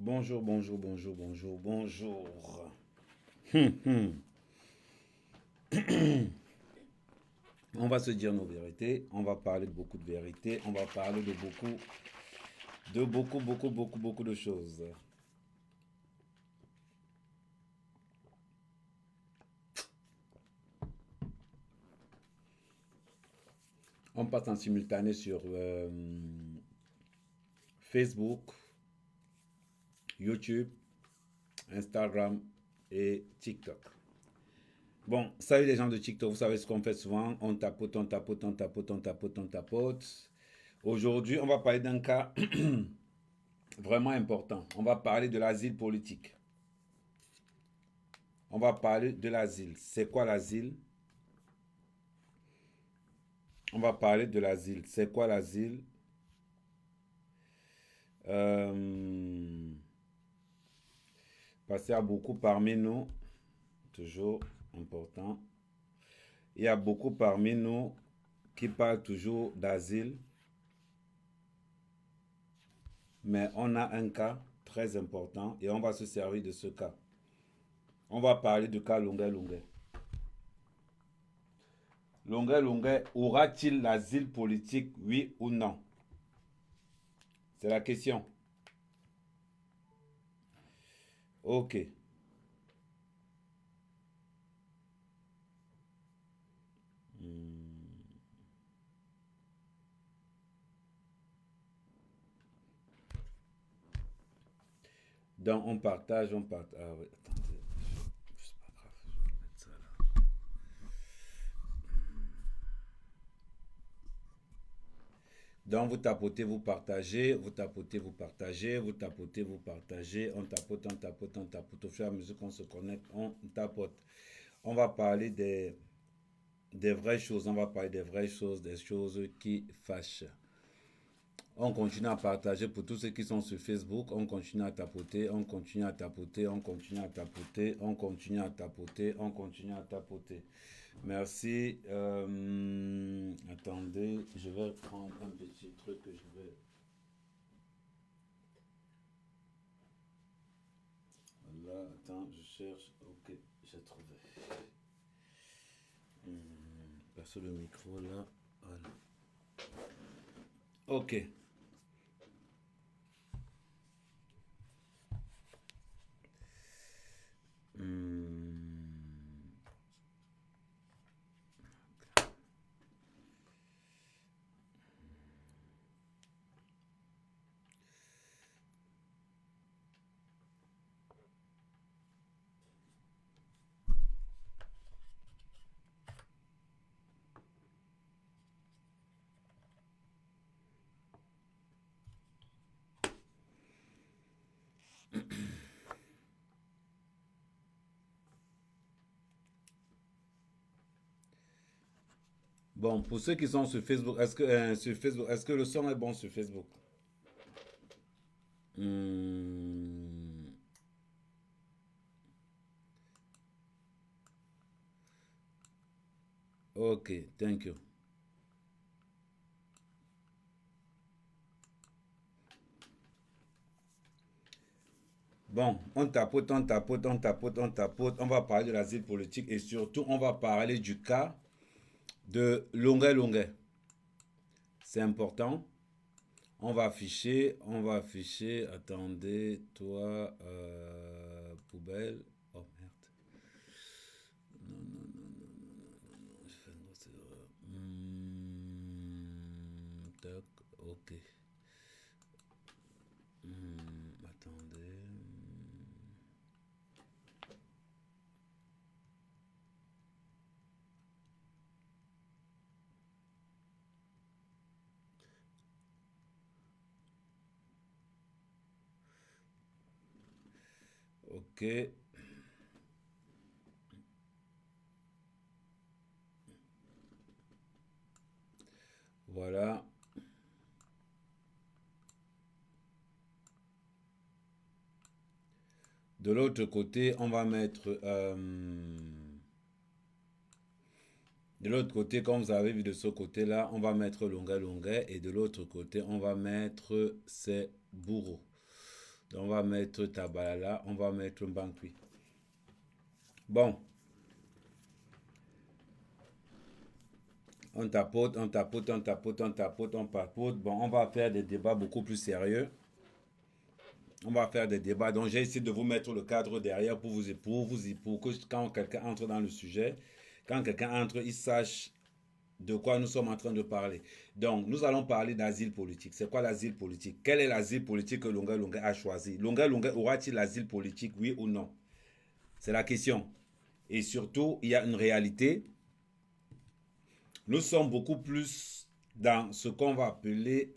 Bonjour, bonjour, bonjour, bonjour, bonjour. Hum, hum. On va se dire nos vérités, on va parler de beaucoup de vérités, on va parler de beaucoup de choses. On passe en simultané sur Facebook, YouTube, Instagram et TikTok. Bon, salut les gens de TikTok, vous savez ce qu'on fait souvent, on tapote, on tapote, on tapote, on tapote, on tapote. Aujourd'hui, on va parler d'un cas vraiment important. On va parler de l'asile politique. On va parler de l'asile. C'est quoi l'asile? On va parler de l'asile. C'est quoi l'asile? Parce qu'il y a beaucoup parmi nous, toujours important, il y a beaucoup parmi nous qui parlent toujours d'asile, mais on a un cas très important et on va se servir de ce cas. On va parler du cas Longuet Longuet. Longuet Longuet aura-t-il l'asile politique, oui ou non? C'est la question. Ok. Donc on partage, on partage. Ah oui, attendez. C'est pas grave, je vais mettre ça là. Donc vous tapotez, vous partagez, vous tapotez, vous partagez, vous tapotez, vous partagez, on tapote, on tapote, on tapote. Au fur et à mesure qu'on se connecte, on tapote. On va parler des vraies choses, on va parler des vraies choses, des choses qui fâchent. On continue à partager pour tous ceux qui sont sur Facebook. On continue à tapoter, on continue à tapoter, on continue à tapoter, on continue à tapoter, on continue à tapoter. Merci. Attendez, je vais prendre un petit truc que je vais. Voilà, attends, je cherche. Ok, j'ai trouvé. Passe le micro là. Voilà. Ok. Hmm, Bon, pour ceux qui sont sur Facebook, est-ce que le son est bon sur Facebook? Hmm, ok, thank you. Bon, on tapote, on tapote, on tapote, on tapote. On va parler de l'asile politique et surtout, on va parler du cas de Longuet Longuet. C'est important. On va afficher. Attendez, toi, poubelle. Oh merde. Non, non, non, non, non, non, non, j'ai fait une grosse erreur. Tac, ok. Attendez. Ok, voilà. De l'autre côté, on va mettre. De l'autre côté, comme vous avez vu de ce côté-là, on va mettre Longuet Longuet. Et de l'autre côté, on va mettre ses bourreaux. On va mettre Tabala là, on va mettre Mbankwi. Bon. On tapote, on tapote, on tapote, on tapote, on papote. Bon, on va faire des débats beaucoup plus sérieux. On va faire des débats. Donc, j'ai essayé de vous mettre le cadre derrière pour que quand quelqu'un entre dans le sujet, quand quelqu'un entre, il sache de quoi nous sommes en train de parler. Donc, nous allons parler d'asile politique. C'est quoi l'asile politique? Quel est l'asile politique que Lunga Lunga a choisi? Lunga Lunga aura-t-il l'asile politique, oui ou non? C'est la question. Et surtout, il y a une réalité. Nous sommes beaucoup plus dans ce qu'on va appeler...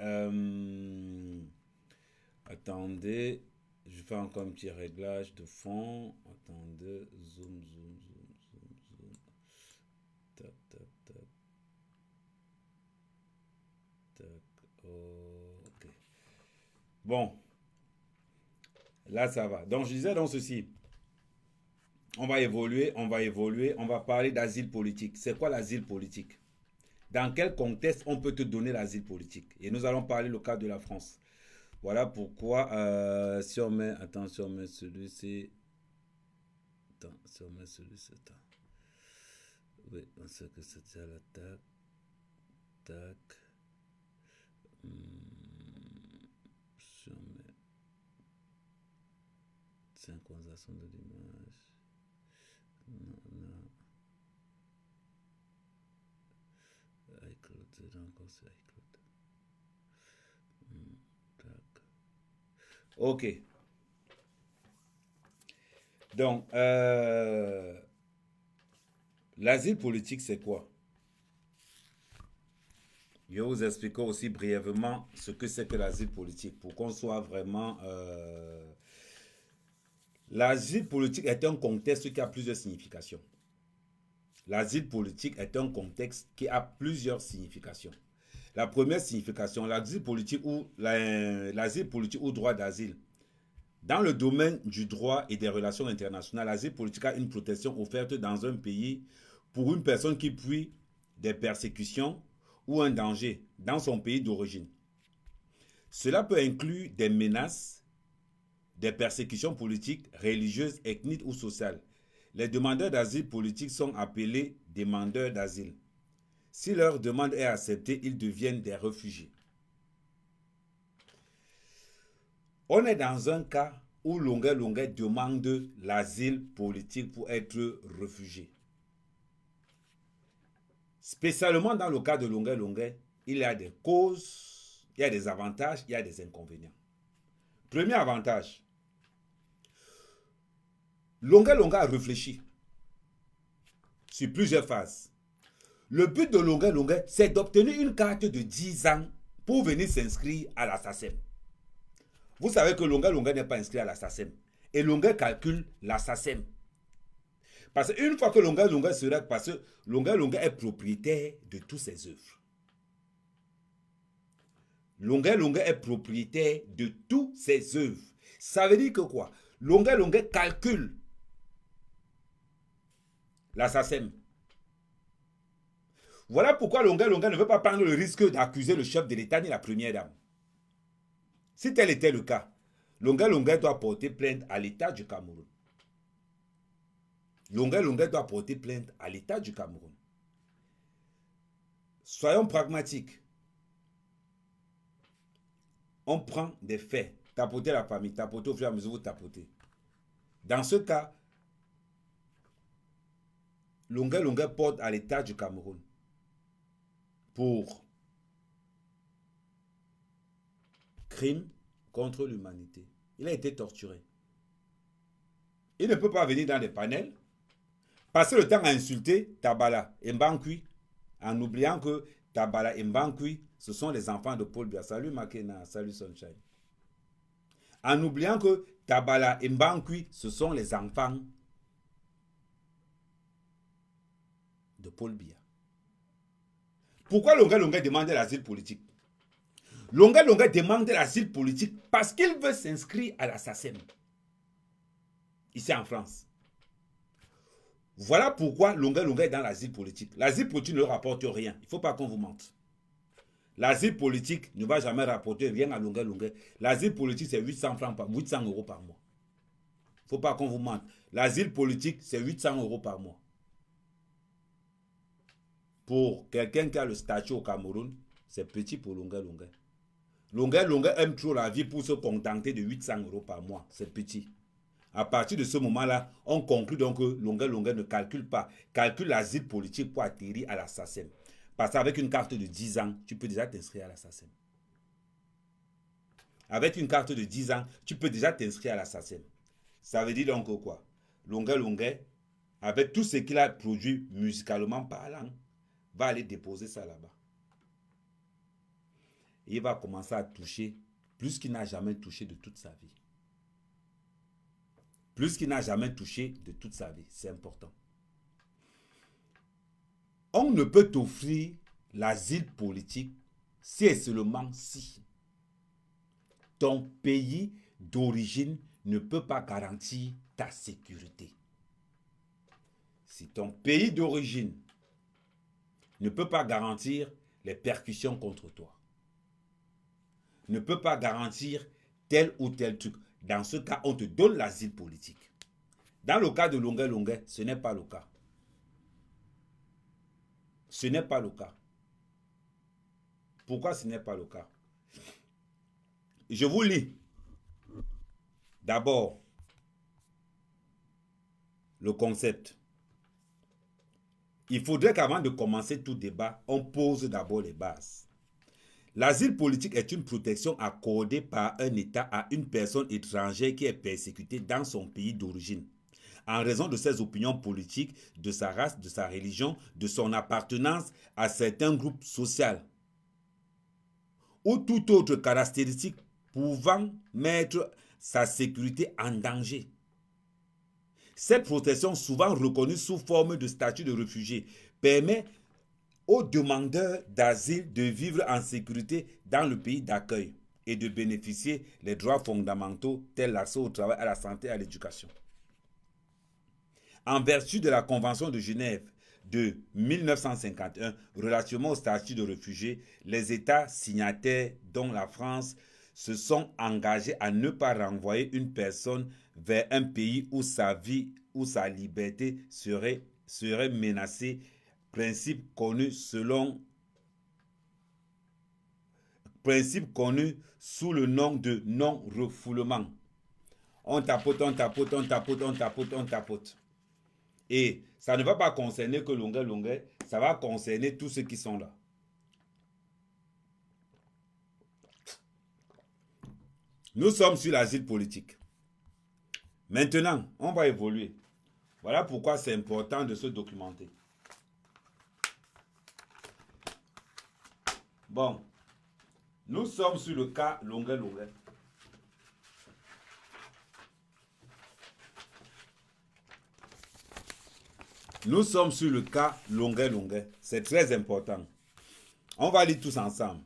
attendez, je fais encore un petit réglage de fond. Attendez, zoom, zoom, zoom, zoom, zoom. Tac, tac, tac. Tac, ok. Bon, là ça va. Donc je disais dans ceci, on va évoluer, on va parler d'asile politique. C'est quoi l'asile politique? Dans quel contexte on peut te donner l'asile politique? Et nous allons parler le cas de la France. Voilà pourquoi, si on met, attends, si on met celui-ci, attends, si on met celui-ci, attends. Oui, on sait que c'est déjà la tac, tac. Si on met synchronisation de l'image, non, non. iCloud, c'est encore sur iCloud. Tac. Ok. Donc, l'asile politique, c'est quoi? Je vais vous expliquer aussi brièvement ce que c'est que l'asile politique pour qu'on soit vraiment... L'asile politique est un contexte qui a plusieurs significations. L'asile politique est un contexte qui a plusieurs significations. La première signification, l'asile politique ou droit d'asile. Dans le domaine du droit et des relations internationales, l'asile politique a une protection offerte dans un pays pour une personne qui fuit des persécutions ou un danger dans son pays d'origine. Cela peut inclure des menaces, des persécutions politiques, religieuses, ethniques ou sociales. Les demandeurs d'asile politique sont appelés demandeurs d'asile. Si leur demande est acceptée, ils deviennent des réfugiés. On est dans un cas où Lunga Lunga demande l'asile politique pour être réfugié. Spécialement dans le cas de Lunga Lunga, il y a des causes, il y a des avantages, il y a des inconvénients. Premier avantage, Lunga Lunga a réfléchi sur plusieurs phases. Le but de Lunga Lunga, c'est d'obtenir une carte de 10 ans pour venir s'inscrire à la SACEM. Vous savez que Lunga Lunga n'est pas inscrit à la SACEM. Et Lunga calcule la SACEM. Parce qu'une fois que Lunga Lunga sera... Parce que Lunga Lunga est propriétaire de toutes ses œuvres. Lunga Lunga est propriétaire de toutes ses œuvres. Ça veut dire que quoi? Lunga Lunga calcule la SACEM. Voilà pourquoi Lunga Lunga ne veut pas prendre le risque d'accuser le chef de l'État ni la première dame. Si tel était le cas, Lunga Lunga doit porter plainte à l'État du Cameroun. Lunga Lunga doit porter plainte à l'État du Cameroun. Soyons pragmatiques. On prend des faits. Tapoter la famille, tapoter au fur et à mesure, vous tapotez. Dans ce cas, Lunga Lunga porte à l'État du Cameroun pour crime contre l'humanité. Il a été torturé. Il ne peut pas venir dans les panels, passer le temps à insulter Tabala et Mbankwi, en oubliant que Tabala et Mbankwi, ce sont les enfants de Paul Biya. Salut Makena, salut Sunshine. En oubliant que Tabala et Mbankwi, ce sont les enfants de Paul Biya. Pourquoi Lunga Lunga demande l'asile politique? Lunga Lunga demande l'asile politique parce qu'il veut s'inscrire à la SACEM. Ici en France. Voilà pourquoi Lunga Lunga est dans l'asile politique. L'asile politique ne leur rapporte rien. Il ne faut pas qu'on vous mente. L'asile politique ne va jamais rapporter rien à Lunga Lunga. L'asile politique, c'est 800 francs 800 euros par mois. Il ne faut pas qu'on vous mente. L'asile politique, c'est 800 euros par mois. Pour quelqu'un qui a le statut au Cameroun, c'est petit pour Lunga Lunga. Lunga Lunga aime trop la vie pour se contenter de 800 euros par mois. C'est petit. À partir de ce moment-là, on conclut donc que Lunga Lunga ne calcule pas, calcule l'asile politique pour atterrir à la SACEM. Parce qu'avec une carte de 10 ans, tu peux déjà t'inscrire à la SACEM. Avec une carte de 10 ans, tu peux déjà t'inscrire à la SACEM. Ça veut dire donc quoi? Lunga Lunga, avec tout ce qu'il a produit musicalement parlant, va aller déposer ça là-bas. Et il va commencer à toucher plus qu'il n'a jamais touché de toute sa vie. Plus qu'il n'a jamais touché de toute sa vie. C'est important. On ne peut t'offrir l'asile politique si et seulement si ton pays d'origine ne peut pas garantir ta sécurité. Si ton pays d'origine ne peut pas garantir les percussions contre toi, ne peut pas garantir tel ou tel truc, dans ce cas, on te donne l'asile politique. Dans le cas de Lunga Lunga, ce n'est pas le cas. Ce n'est pas le cas. Pourquoi ce n'est pas le cas? Je vous lis. D'abord, le concept. Il faudrait qu'avant de commencer tout débat, on pose d'abord les bases. L'asile politique est une protection accordée par un État à une personne étrangère qui est persécutée dans son pays d'origine, en raison de ses opinions politiques, de sa race, de sa religion, de son appartenance à certains groupes sociaux, ou toute autre caractéristique pouvant mettre sa sécurité en danger. Cette protection, souvent reconnue sous forme de statut de réfugié, permet aux demandeurs d'asile de vivre en sécurité dans le pays d'accueil et de bénéficier des droits fondamentaux tels l'accès au travail, à la santé et à l'éducation. En vertu de la Convention de Genève de 1951 relativement au statut de réfugié, les États signataires, dont la France, se sont engagés à ne pas renvoyer une personne vers un pays où sa vie ou sa liberté serait menacée, principe connu sous le nom de non-refoulement. On tapote, on tapote, on tapote, on tapote, on tapote. Et ça ne va pas concerner que Lunga Lunga, ça va concerner tous ceux qui sont là. Nous sommes sur l'asile politique. Maintenant, on va évoluer. Voilà pourquoi c'est important de se documenter. Bon, nous sommes sur le cas Lunga Lunga. Nous sommes sur le cas Lunga Lunga. C'est très important. On va lire tous ensemble.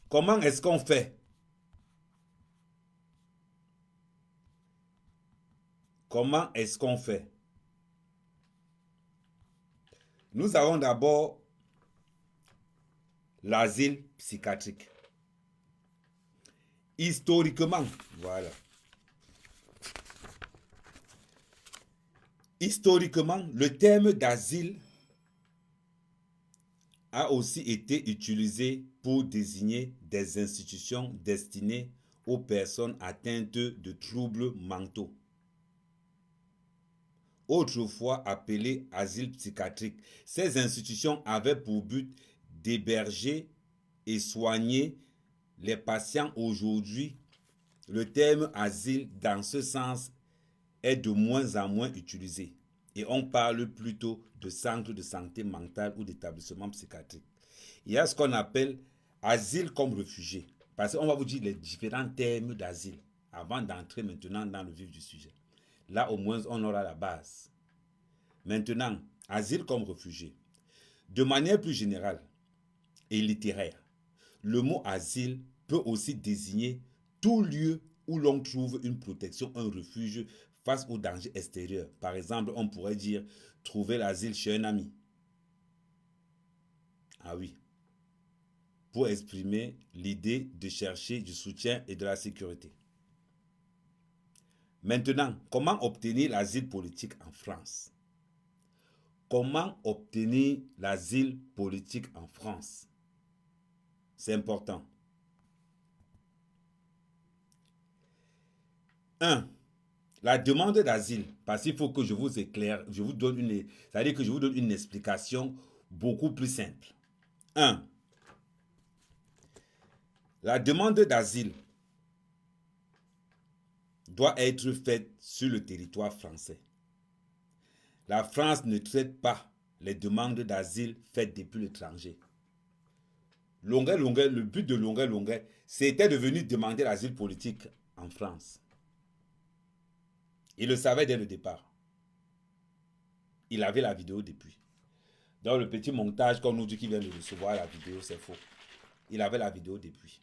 Comment est-ce qu'on fait? Comment est-ce qu'on fait? Nous avons d'abord l'asile psychiatrique. Historiquement, voilà. Historiquement, le terme d'asile a aussi été utilisé pour désigner des institutions destinées aux personnes atteintes de troubles mentaux. Autrefois appelées asiles psychiatriques, ces institutions avaient pour but d'héberger et soigner les patients. Aujourd'hui, le terme asile dans ce sens est de moins en moins utilisé et on parle plutôt de centre de santé mentale ou d'établissement psychiatrique. Il y a ce qu'on appelle asile comme réfugié, parce qu'on va vous dire les différents termes d'asile avant d'entrer maintenant dans le vif du sujet. Là au moins on aura la base. Maintenant, asile comme réfugié. De manière plus générale et littéraire, le mot asile peut aussi désigner tout lieu où l'on trouve une protection, un refuge face aux dangers extérieurs. Par exemple, on pourrait dire trouver l'asile chez un ami. Ah oui. pour exprimer l'idée de chercher du soutien et de la sécurité. Maintenant, comment obtenir l'asile politique en France? Comment obtenir l'asile politique en France? C'est important. 1. La demande d'asile, parce qu'il faut que je vous éclaire, c'est-à-dire que je vous donne une explication beaucoup plus simple. 1. La demande d'asile doit être faite sur le territoire français. La France ne traite pas les demandes d'asile faites depuis l'étranger. Le but de Longuet, c'était de venir demander l'asile politique en France. Il le savait dès le départ. Il avait la vidéo depuis. Dans le petit montage qu'on nous dit qu'il vient de recevoir la vidéo, c'est faux. Il avait la vidéo depuis.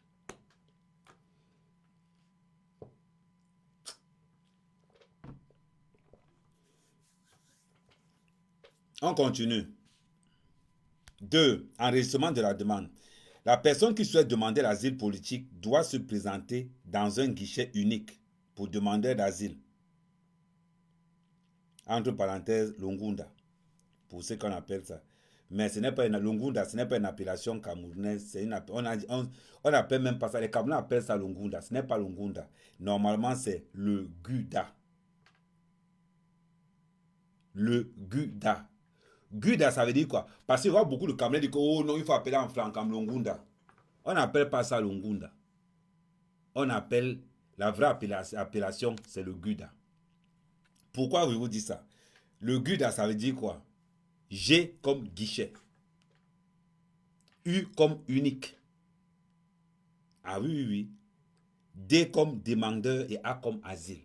On continue. 2. Enregistrement de la demande. La personne qui souhaite demander l'asile politique doit se présenter dans un guichet unique pour demander d'asile. Entre parenthèses, Longunda, pour ce qu'on appelle ça. Mais ce n'est pas une Longunda, ce n'est pas une appellation camerounaise. On appelle même pas ça. Les Camerounais appellent ça Longunda. Ce n'est pas Longunda. Normalement, c'est le Guda. Le Guda. Guda, ça veut dire quoi? Parce qu'il y a beaucoup de Camerounais qui disent oh non, il faut appeler en franc comme Longunda. On n'appelle pas ça Longunda. On appelle la vraie appellation, c'est le Guda. Pourquoi je vous dis ça? Le Guda, ça veut dire quoi? G comme guichet. U comme unique. Ah oui, oui, oui. D comme demandeur et A comme asile.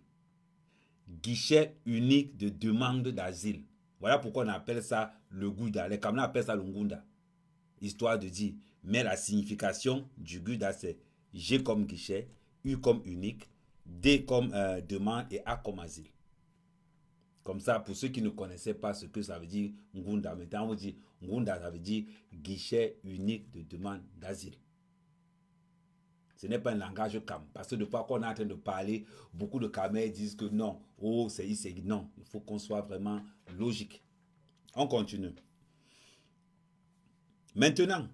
Guichet unique de demande d'asile. Voilà pourquoi on appelle ça le Guda. Les Camerounais appellent ça le Ngunda. Histoire de dire. Mais la signification du Guda, c'est G comme guichet, U comme unique, D comme demande et A comme asile. Comme ça, pour ceux qui ne connaissaient pas ce que ça veut dire Ngunda, maintenant on vous dit Ngunda, ça veut dire guichet unique de demande d'asile. Ce n'est pas un langage cam. Parce que de fois qu'on est en train de parler, beaucoup de Camers disent que non, oh, c'est non. Il faut qu'on soit vraiment logique. On continue. Maintenant,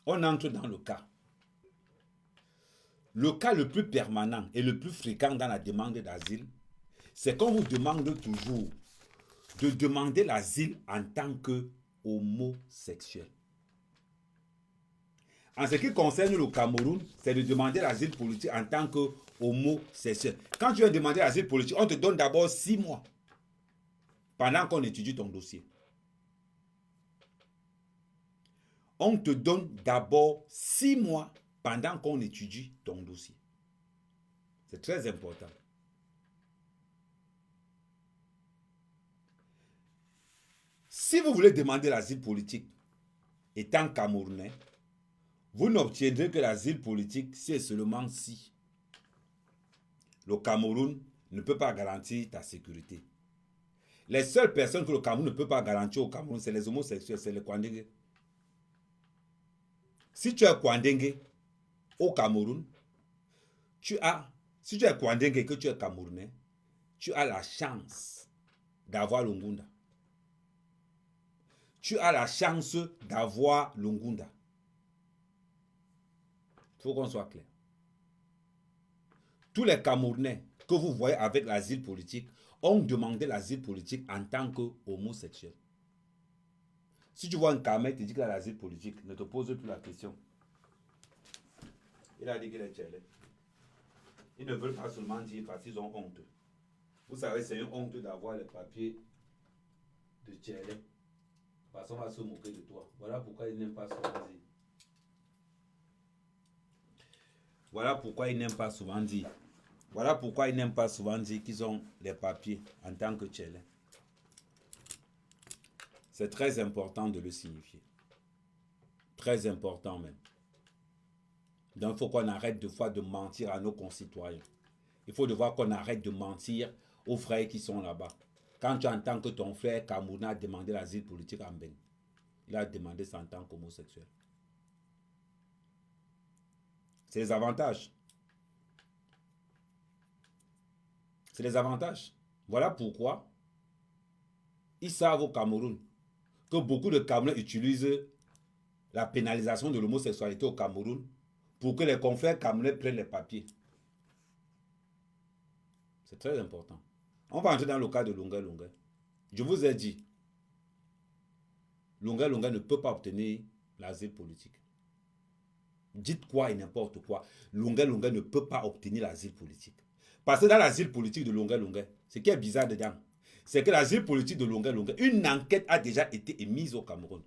on entre dans le cas. Le cas le plus permanent et le plus fréquent dans la demande d'asile, c'est qu'on vous demande toujours de demander l'asile en tant que homosexuel. En ce qui concerne le Cameroun, c'est de demander l'asile politique en tant que homosexuel. Quand tu viens demander l'asile politique, on te donne d'abord 6 mois pendant qu'on étudie ton dossier. On te donne d'abord 6 mois pendant qu'on étudie ton dossier. C'est très important. Si vous voulez demander l'asile politique étant Camerounais, vous n'obtiendrez que l'asile politique si et seulement si le Cameroun ne peut pas garantir ta sécurité. Les seules personnes que le Cameroun ne peut pas garantir au Cameroun, c'est les homosexuels, c'est les Kwandengue. Si tu es Kwandengue au Cameroun, si tu es Kwandengue et que tu es Camerounais, tu as la chance d'avoir le Ngunda. Tu as la chance d'avoir le Ngunda. Il faut qu'on soit clair. Tous les Camerounais que vous voyez avec l'asile politique ont demandé l'asile politique en tant qu'homosexuel. Si tu vois un Camerounais qui te dit qu'il a l'asile politique, ne te pose plus la question. Il a dit qu'il est tchèlé. Ils ne veulent pas seulement dire parce qu'ils ont honte. Vous savez, c'est une honte d'avoir les papiers de tchèlé. Parce qu'on va se moquer de toi. Voilà pourquoi ils n'aiment pas souvent dire. Voilà pourquoi ils n'aiment pas souvent dire. Voilà pourquoi ils n'aiment pas souvent dire qu'ils ont les papiers en tant que tchèlé. C'est très important de le signifier. Très important même. Donc il faut qu'on arrête de fois de mentir à nos concitoyens. Il faut de voir qu'on arrête de mentir aux frères qui sont là-bas. Quand tu entends que ton frère Camerounais a demandé l'asile politique en Ben, il a demandé ça en tant qu'homosexuel. C'est les avantages. C'est les avantages. Voilà pourquoi ils savent au Cameroun que beaucoup de Camerounais utilisent la pénalisation de l'homosexualité au Cameroun pour que les confrères camerounais prennent les papiers. C'est très important. On va entrer dans le cas de Lunga Lunga. Je vous ai dit, Lunga Lunga ne peut pas obtenir l'asile politique. Dites quoi et n'importe quoi. Lunga Lunga ne peut pas obtenir l'asile politique. Parce que dans l'asile politique de Lunga Lunga, ce qui est bizarre dedans, c'est que l'asile politique de Lunga Lunga, une enquête a déjà été émise au Cameroun.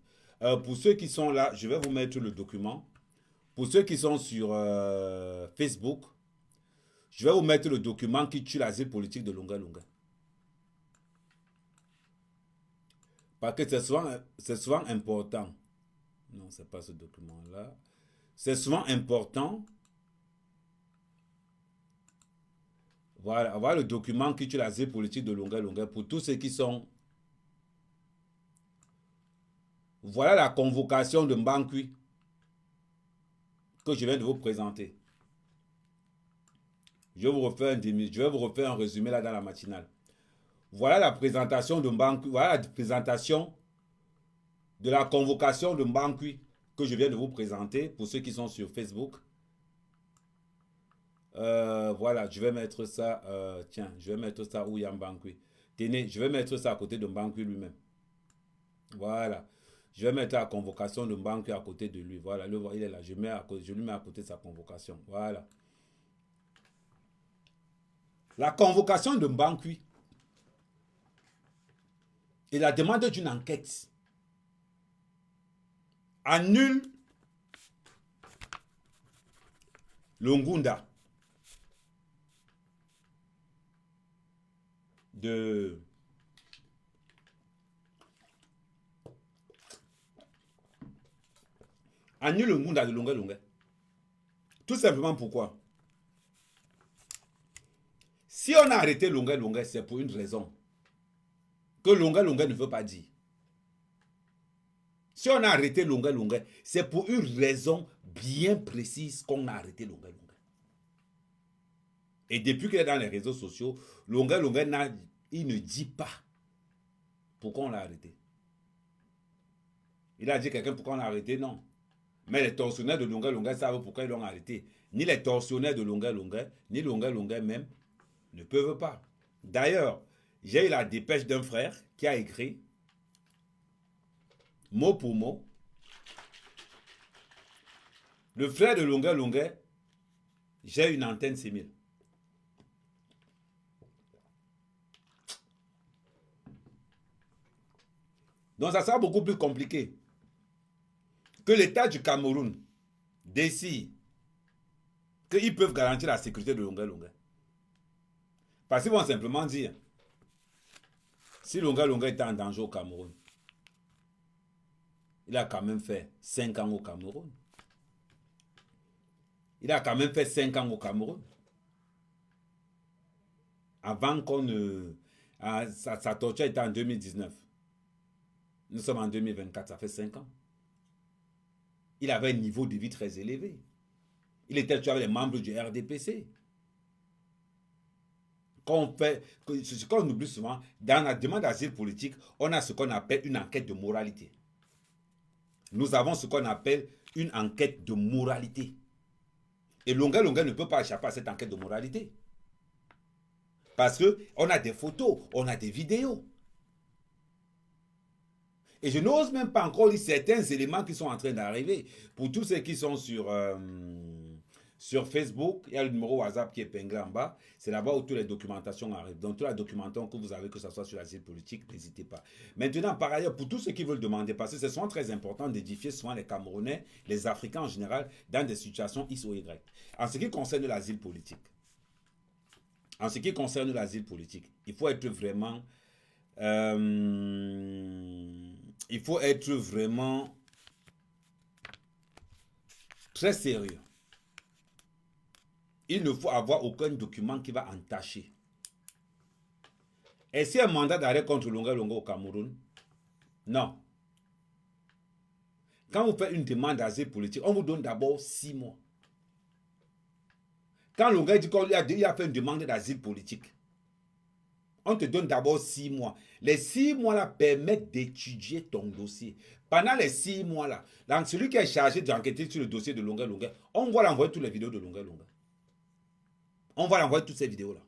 Pour ceux qui sont là, je vais vous mettre le document. Pour ceux qui sont sur Facebook, je vais vous mettre le document qui tue l'asile politique de Lunga Lunga. Parce que c'est souvent important. Non, ce n'est pas ce document-là. C'est souvent important. Voilà, avoir le document qui tue l'asile politique de Lunga Lunga pour tous ceux qui sont. Voilà la convocation de Mbankui que je viens de vous présenter. Je vais vous refaire un résumé là dans la matinale. Voilà la présentation de Mbankui. Voilà la présentation de la convocation de Mbankui que je viens de vous présenter pour ceux qui sont sur Facebook. Voilà, je vais mettre ça. Tiens, je vais mettre ça où il y a Mbankui. Tenez, je vais mettre ça à côté de Mbankui lui-même. Voilà. Je vais mettre la convocation de Mbankui à côté de lui. Voilà, il est là. Je lui mets à côté de sa convocation. Voilà. La convocation de Mbankui et la demande d'une enquête annule le Ngunda de annule le Ngunda de Lunga Lunga. Tout simplement pourquoi? Si on a arrêté Lunga Lunga, c'est pour une raison que Lunga Lunga ne veut pas dire. Si on a arrêté Lunga Lunga, c'est pour une raison bien précise qu'on a arrêté Lunga Lunga. Et depuis qu'il est dans les réseaux sociaux, Lunga Lunga il ne dit pas pourquoi on l'a arrêté. Il a dit à quelqu'un pourquoi on l'a arrêté, non. Mais les tortionnaires de Lunga Lunga savent pourquoi ils l'ont arrêté. Ni les tortionnaires de Lunga Lunga, ni Lunga Lunga même ne peuvent pas. D'ailleurs, j'ai eu la dépêche d'un frère qui a écrit mot pour mot. Le frère de Lunga Lunga, j'ai une antenne 6000. Donc ça sera beaucoup plus compliqué que l'État du Cameroun décide qu'ils peuvent garantir la sécurité de Lunga Lunga. Parce qu'ils vont simplement dire, si Lunga Lunga était en danger au Cameroun, il a quand même fait 5 ans au Cameroun. Il a quand même fait 5 ans au Cameroun. Avant qu'on ne... Sa torture était en 2019. Nous sommes en 2024, ça fait 5 ans. Il avait un niveau de vie très élevé. Il était tué avec les membres du RDPC. Ce qu'on oublie souvent, dans la demande d'asile politique, on a ce qu'on appelle une enquête de moralité. Nous avons ce qu'on appelle une enquête de moralité. Et Lunga Lunga ne peut pas échapper à cette enquête de moralité. Parce qu'on a des photos, on a des vidéos. Et je n'ose même pas encore lire certains éléments qui sont en train d'arriver. Pour tous ceux qui sont sur Facebook, il y a le numéro WhatsApp qui est épinglé en bas. C'est là-bas où toutes les documentations arrivent. Donc, toute la documentation que vous avez, que ce soit sur l'asile politique, n'hésitez pas. Maintenant, par ailleurs, pour tous ceux qui veulent demander, parce que c'est souvent très important d'édifier souvent les Camerounais, les Africains en général, dans des situations X ou Y. En ce qui concerne l'asile politique, il faut être vraiment... très sérieux. Il ne faut avoir aucun document qui va entacher. Est-ce un mandat d'arrêt contre Lunga Lunga au Cameroun? Non. Quand vous faites une demande d'asile politique, on vous donne d'abord 6 mois. Quand Longuet dit qu'il a fait une demande d'asile politique, on te donne d'abord 6 mois. Les 6 mois-là permettent d'étudier ton dossier. Pendant les 6 mois-là, celui qui est chargé d'enquêter sur le dossier de Longuet, on va l'envoyer toutes les vidéos de Longuet. On va l'envoyer toutes ces vidéos-là.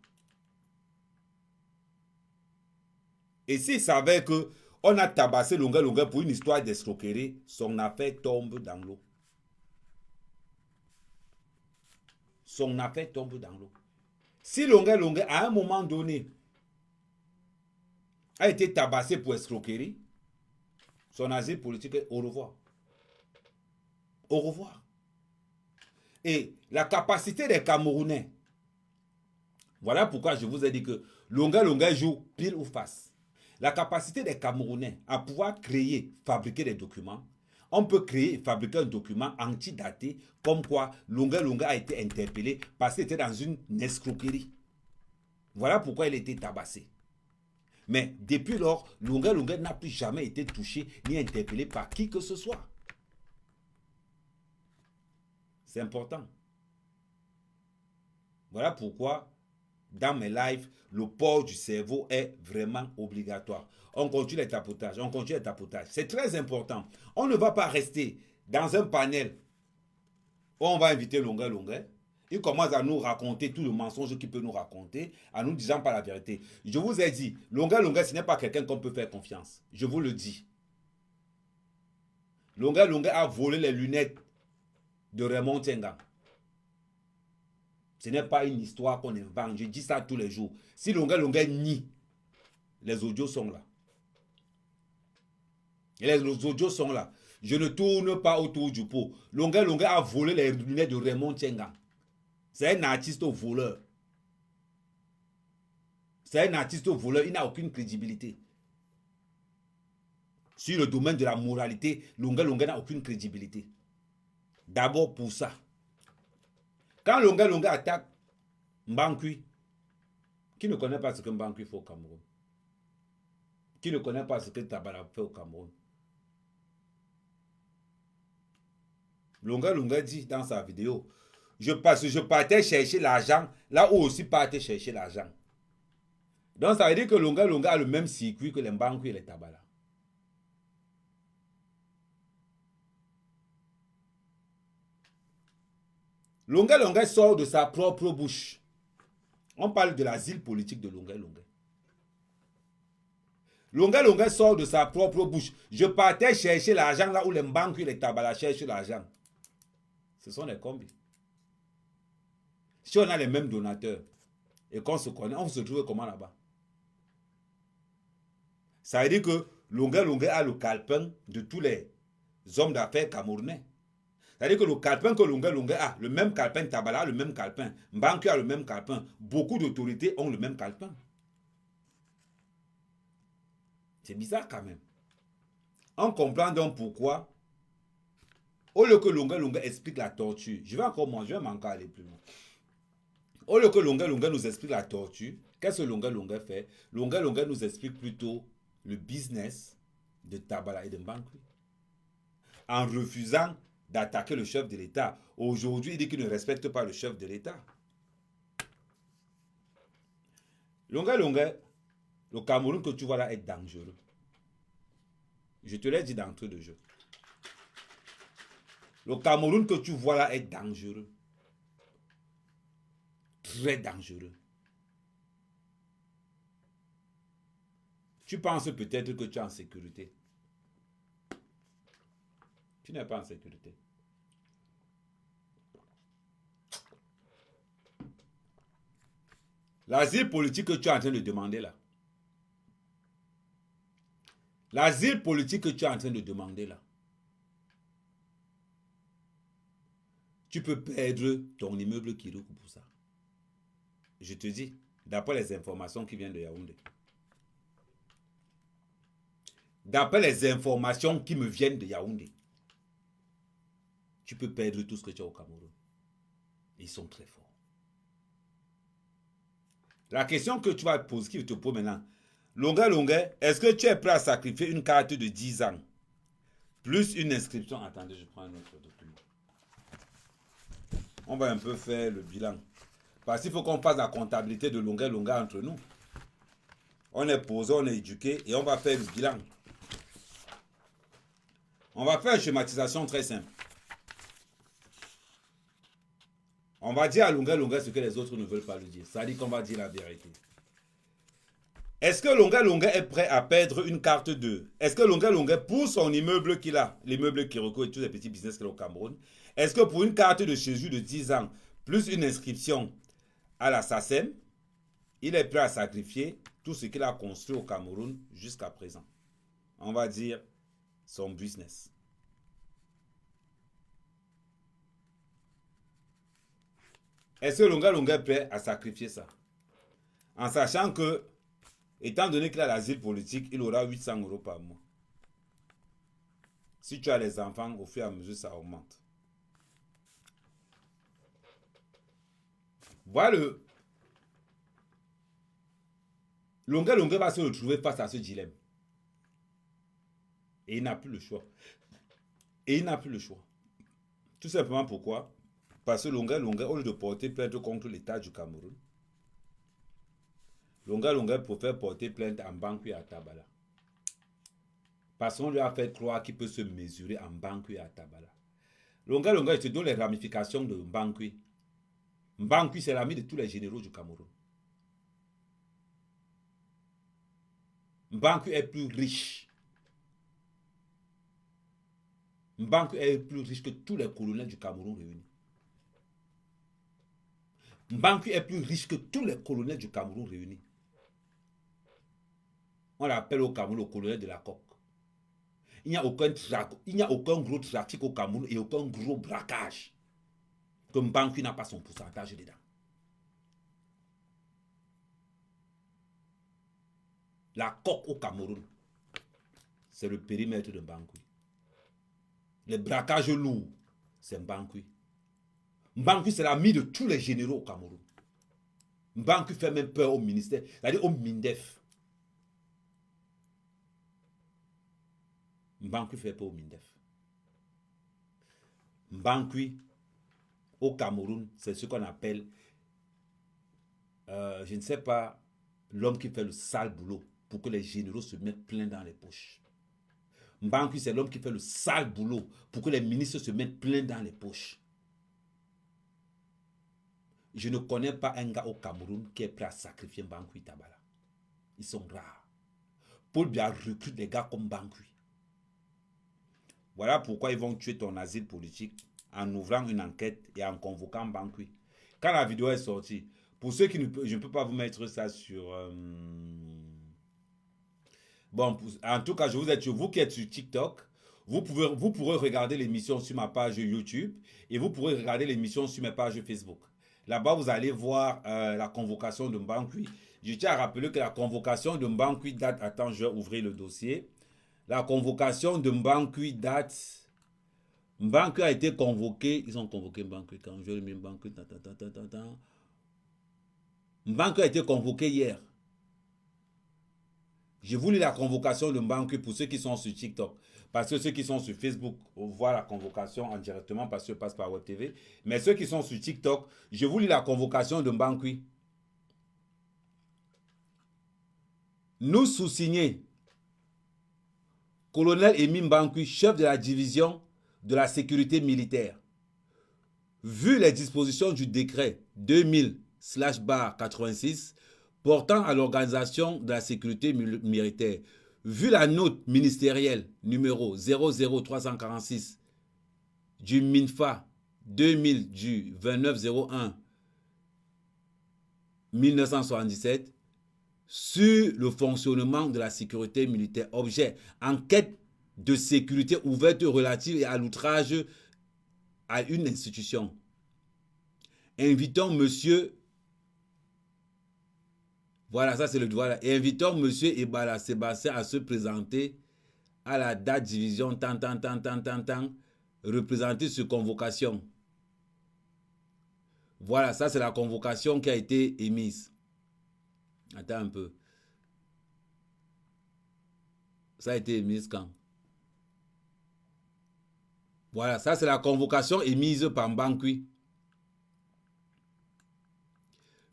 Et s'il savait qu'on a tabassé Longuet pour une histoire d'escroquerie, son affaire tombe dans l'eau. Son affaire tombe dans l'eau. Si Longuet, à un moment donné, a été tabassé pour escroquerie, son asile politique est au revoir. Au revoir. Et la capacité des Camerounais, voilà pourquoi je vous ai dit que Longuet joue pile ou face. La capacité des Camerounais à pouvoir créer, fabriquer des documents. On peut créer et fabriquer un document antidaté comme quoi Longuet a été interpellé parce qu'il était dans une escroquerie. Voilà pourquoi il a été tabassé. Mais depuis lors, Longuet n'a plus jamais été touché ni interpellé par qui que ce soit. C'est important. Voilà pourquoi, dans mes lives, le port du cerveau est vraiment obligatoire. On continue les tapotages, C'est très important. On ne va pas rester dans un panel où on va inviter Longuet. Il commence à nous raconter tout le mensonge qu'il peut nous raconter, en nous disant pas la vérité. Je vous ai dit, Longuet, ce n'est pas quelqu'un qu'on peut faire confiance. Je vous le dis. Longuet a volé les lunettes de Raymond Tsengang. Ce n'est pas une histoire qu'on invente. Je dis ça tous les jours. Si Longuet nie, les audios sont là. Et les audios sont là. Je ne tourne pas autour du pot. Longuet a volé les lunettes de Raymond Tsengang. C'est un artiste voleur. C'est un artiste voleur. Il n'a aucune crédibilité. Sur le domaine de la moralité, Longuet n'a aucune crédibilité. D'abord pour ça. Quand Longuet attaque Mbankui, qui ne connaît pas ce que Mbankui fait au Cameroun? Qui ne connaît pas ce que Tabala fait au Cameroun? Longuet dit dans sa vidéo, je partais chercher l'argent là où aussi partait chercher l'argent. Donc ça veut dire que Longuet a le même circuit que les Mbankui et les Tabala. Longuet sort de sa propre bouche. On parle de l'asile politique de Longuet. Longuet sort de sa propre bouche. Je partais chercher l'argent là où les Mbankui et les Tabala cherchent l'argent. Ce sont les combis. Si on a les mêmes donateurs et qu'on se connaît, on se trouve comment là-bas? Ça veut dire que Longuet a le calepin de tous les hommes d'affaires camerounais. C'est-à-dire que le calepin que Longuet a, le même calepin, Tabala a le même calepin, Mbankui a le même calepin, beaucoup d'autorités ont le même calepin. C'est bizarre quand même. On comprend donc pourquoi, au lieu que Longuet explique la torture, je vais encore aller plus loin. Au lieu que Longuet nous explique la torture, qu'est-ce que Longuet fait? Longuet nous explique plutôt le business de Tabala et de Mbankui. En refusant d'attaquer le chef de l'État. Aujourd'hui, il dit qu'il ne respecte pas le chef de l'État. Longuet, le Cameroun que tu vois là est dangereux. Je te l'ai dit d'entrée de jeu. Le Cameroun que tu vois là est dangereux. Très dangereux. Tu penses peut-être que tu es en sécurité. Tu n'es pas en sécurité. L'asile politique que tu es en train de demander là. L'asile politique que tu es en train de demander là. Tu peux perdre ton immeuble Kiruku pour ça. Je te dis, d'après les informations qui viennent de Yaoundé. D'après les informations qui me viennent de Yaoundé. Tu peux perdre tout ce que tu as au Cameroun. Ils sont très forts. La question que tu vas te poser, qui te pose maintenant, Longuet, est-ce que tu es prêt à sacrifier une carte de 10 ans plus une inscription? Attendez, je prends un autre document. On va un peu faire le bilan. Parce qu'il faut qu'on fasse la comptabilité de longueur entre nous. On est posé, on est éduqué et on va faire le bilan. On va faire une schématisation très simple. On va dire à longueur ce que les autres ne veulent pas le dire. Ça dit qu'on va dire la vérité. Est-ce que longueur est prêt à perdre une carte 2? Est-ce que longueur pour son immeuble qu'il a, l'immeuble qui recouvre tous les petits business qu'il a au Cameroun, est-ce que pour une carte de séjour de 10 ans, plus une inscription à la SACEM, il est prêt à sacrifier tout ce qu'il a construit au Cameroun jusqu'à présent? On va dire son business. Est-ce que longueur est prêt à sacrifier ça? En sachant que, étant donné qu'il a l'asile politique, il aura 800 € par mois. Si tu as les enfants, au fur et à mesure, ça augmente. Voilà le... Longueur va se retrouver face à ce dilemme. Et il n'a plus le choix. Tout simplement pourquoi? Parce que longueur, au lieu de porter plainte contre l'État du Cameroun, longueur préfère porter plainte en Banqui à Tabala. Parce qu'on lui a fait croire qu'il peut se mesurer en Banqui à Tabala. Longueur, il te donne les ramifications de Banqui. Banqui, c'est l'ami de tous les généraux du Cameroun. Banqui est plus riche. Banqui est plus riche que tous les colonels du Cameroun réunis. Banqui est plus riche que tous les colonels du Cameroun réunis. On l'appelle au Cameroun le colonel de la coque. Il n'y a aucun gros trafic au Cameroun et aucun gros braquage. Que Banqui n'a pas son pourcentage dedans. La coque au Cameroun, c'est le périmètre de Banqui. Les braquages lourds, c'est Banqui. Banqui, c'est l'ami de tous les généraux au Cameroun. Banqui fait même peur au ministère, c'est-à-dire au MINDEF. Banqui fait peur au MINDEF. Banqui, au Cameroun, c'est ce qu'on appelle, je ne sais pas, l'homme qui fait le sale boulot pour que les généraux se mettent plein dans les poches. Banqui, c'est l'homme qui fait le sale boulot pour que les ministres se mettent plein dans les poches. Je ne connais pas un gars au Cameroun qui est prêt à sacrifier Banqui Tabala. Ils sont rares. Paul Biya recrute des gars comme Banqui. Voilà pourquoi ils vont tuer ton asile politique en ouvrant une enquête et en convoquant Banqui. Quand la vidéo est sortie, pour ceux qui ne peuvent, je ne peux pas vous mettre ça sur... Bon, en tout cas, je vous êtes, vous qui êtes sur TikTok, vous pourrez regarder l'émission sur ma page YouTube et vous pourrez regarder l'émission sur mes pages Facebook. Là-bas, vous allez voir la convocation de Banqui. Je tiens à rappeler que la convocation de Banqui date... Attends, je vais ouvrir le dossier. La convocation de Banqui date... Banqui a été convoqué... Ils ont convoqué Banqui quand je mets Banqui... Banqui a été convoqué hier. Je vous lis la convocation de Banqui pour ceux qui sont sur TikTok. Parce que ceux qui sont sur Facebook voient la convocation indirectement parce que je passe par Web TV. Mais ceux qui sont sur TikTok, je vous lis la convocation de Banqui. Nous sous-signés, colonel Emile Banqui, chef de la division de la sécurité militaire. Vu les dispositions du décret 2000/86 portant à l'organisation de la sécurité militaire, vu la note ministérielle numéro 00346 du MINFA 2000 du 29/01 1977 sur le fonctionnement de la sécurité militaire, objet enquête de sécurité ouverte relative à l'outrage à une institution. Invitons monsieur... Voilà, ça c'est le droit. Et invitons monsieur Ebala Sébastien à se présenter à la date division tant, représenter sur convocation. Voilà, ça c'est la convocation qui a été émise. Attends un peu. Ça a été émise quand? Voilà, ça c'est la convocation émise par Banqui.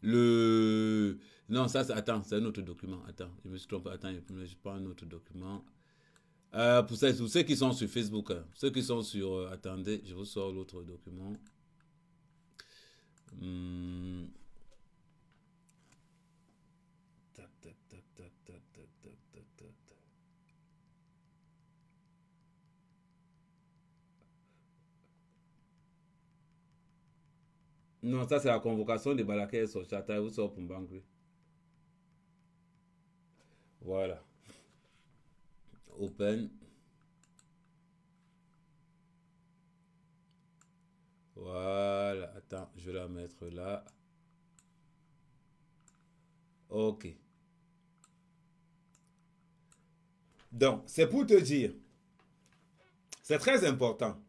Le... Non, ça, attends, c'est un autre document. Attends, je me suis trompé. Attends, je prends un autre document. Pour ceux qui sont sur Facebook, hein, ceux qui sont sur... attendez, je vous sors l'autre document. Hmm. Tac, tac, tac, tac, tac, tac, tac, tac, tac. Non, ça c'est la convocation de Balaké sur Chata, vous sort pour Mbangui. Voilà. Open. Voilà. Attends, je vais la mettre là. Ok. Donc, c'est pour te dire, c'est très important.